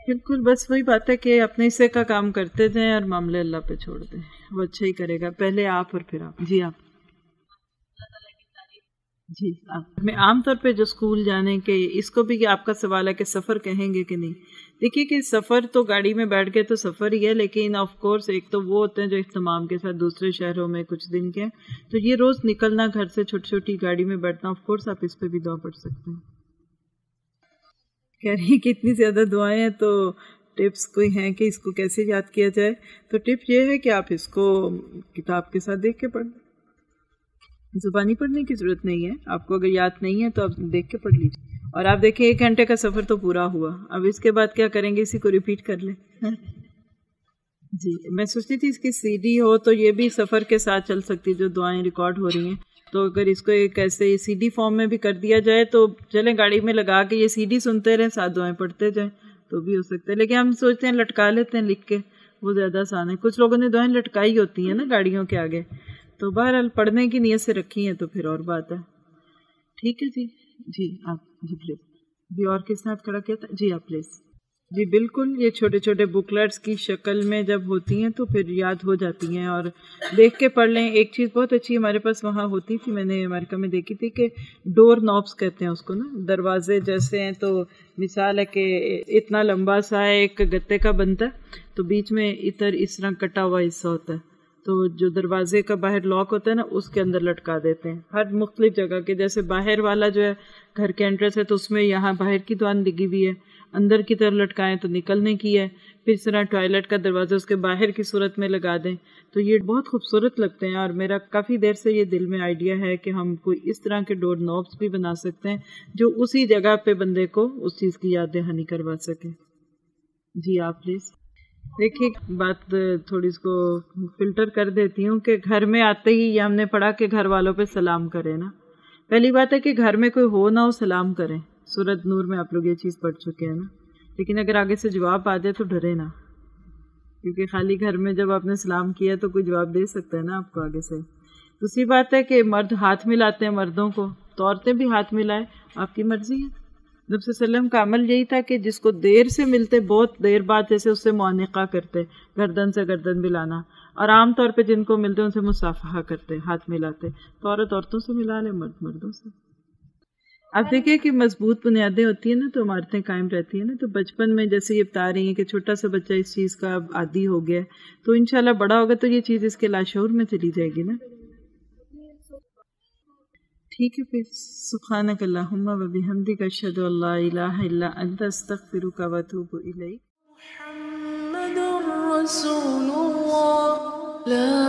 بالکل. بس وہی بات ہے کہ اپنے حصے کا کام کرتے جائیں اور معاملے اللہ پہ چھوڑ دیں، وہ اچھا ہی کرے گا. پہلے آپ اور پھر آپ. جی آپ جی آپ میں عام طور پہ جو اسکول جانے کے، اس کو بھی کہ آپ کا سوال ہے کہ سفر کہیں گے کہ نہیں. دیکھیے کہ سفر تو گاڑی میں بیٹھ کے تو سفر ہی ہے، لیکن آف کورس ایک تو وہ ہوتے ہیں جو اہتمام کے ساتھ دوسرے شہروں میں کچھ دن کے، تو یہ روز نکلنا گھر سے چھوٹی چھوٹی گاڑی میں بیٹھنا، آف کورس آپ اس پہ بھی دعا پڑھ سکتے ہیں. کہہ رہی ہیں کہ اتنی زیادہ دعائیں ہیں، تو ٹپس کوئی ہیں کہ اس کو کیسے یاد کیا جائے. تو ٹپ یہ ہے کہ آپ اس کو کتاب کے ساتھ دیکھ کے پڑھ لیں. زبانی پڑھنے کی ضرورت نہیں ہے. آپ کو اگر یاد نہیں ہے تو آپ دیکھ کے پڑھ لیجیے. اور آپ دیکھیں 1 گھنٹے کا سفر تو پورا ہوا، اب اس کے بعد کیا کریں گے؟ اسی کو ریپیٹ کر لیں. جی میں سوچتی تھی اس کی سی ڈی ہو تو یہ بھی سفر کے ساتھ چل سکتی، جو دعائیں ریکارڈ ہو رہی ہیں. تو اگر اس کو ایک ایسے سی ڈی فارم میں بھی کر دیا جائے تو چلیں گاڑی میں لگا کے یہ سی ڈی سنتے رہیں، ساتھ دعائیں پڑھتے جائیں، تو بھی ہو سکتا ہے. لیکن ہم سوچتے ہیں لٹکا لیتے ہیں لکھ کے، وہ زیادہ آسان ہے. کچھ لوگوں نے دعائیں لٹکائی ہوتی ہیں نا گاڑیوں کے آگے، تو بہرحال پڑھنے کی نیت سے رکھی ہیں تو پھر اور بات ہے. ٹھیک ہے جی. جی آپ جی پلیز. جی اور کس نے ہاتھ کھڑا کیا تھا؟ جی آپ پلیز. جی بالکل. یہ چھوٹے چھوٹے بکلیٹس کی شکل میں جب ہوتی ہیں تو پھر یاد ہو جاتی ہیں، اور دیکھ کے پڑھ لیں. ایک چیز بہت اچھی ہمارے پاس وہاں ہوتی تھی، میں نے امریکہ میں دیکھی تھی، کہ ڈور نوبس کہتے ہیں اس کو نا، دروازے جیسے ہیں. تو مثال ہے کہ اتنا لمبا سا ایک گتے کا بنتا ہے، تو بیچ میں ادھر اس طرح کٹا ہوا حصہ ہوتا ہے، تو جو دروازے کا باہر لاک ہوتا ہے نا اس کے اندر لٹکا دیتے ہیں ہر مختلف جگہ کے. جیسے باہر والا جو ہے گھر کے انٹرنس ہے تو اس میں یہاں باہر کی دعا لگی ہوئی ہے، اندر کی طرف لٹکائیں تو نکلنے کی ہے. پھر اس طرح ٹوائلٹ کا دروازہ اس کے باہر کی صورت میں لگا دیں، تو یہ بہت خوبصورت لگتے ہیں. اور میرا کافی دیر سے یہ دل میں آئیڈیا ہے کہ ہم کوئی اس طرح کے ڈور نوبس بھی بنا سکتے ہیں جو اسی جگہ پہ بندے کو اس چیز کی یاد دہانی کروا سکے. جی آپ پلیز. دیکھیے بات تھوڑی اس کو فلٹر کر دیتی ہوں کہ گھر میں آتے ہی یہ ہم نے پڑھا کہ گھر والوں پہ سلام کریں نا. پہلی بات ہے کہ گھر میں کوئی ہو نہ ہو سلام کریں. سورۃ نور میں آپ لوگ یہ چیز پڑھ چکے ہیں نا. لیکن اگر آگے سے جواب آ جائے تو ڈرے نا، کیونکہ خالی گھر میں جب آپ نے سلام کیا تو کوئی جواب دے سکتا ہے نا آپ کو آگے سے. دوسری بات ہے کہ مرد ہاتھ ملاتے ہیں مردوں کو، تو عورتیں بھی ہاتھ ملائیں، آپ کی مرضی ہے. نبی صلی اللہ علیہ وسلم کا عمل یہی تھا کہ جس کو دیر سے ملتے بہت دیر بعد جیسے اس سے معانقہ کرتے، گردن سے گردن ملانا، اور عام طور پہ جن کو ملتے ان سے مصافحہ کرتے، ہاتھ ملاتے. تو عورت عورتوں سے ملا لے، مرد مردوں سے. آپ دیکھیں کہ مضبوط بنیادیں ہوتی ہیں نا تو عمارتیں قائم رہتی ہیں نا. تو بچپن میں جیسے یہ بتا رہی ہیں کہ چھوٹا سا بچہ اس چیز کا عادی ہو گیا، تو انشاءاللہ بڑا ہوگا تو یہ چیز اس کے لاشعور میں چلی جائے گی نا. ٹھیک ہے پھر. سبحانک اللہم و بحمدک اشہد ان لا الہ الا انت استغفرک و اتوب الیک. محمد رسول اللہ لا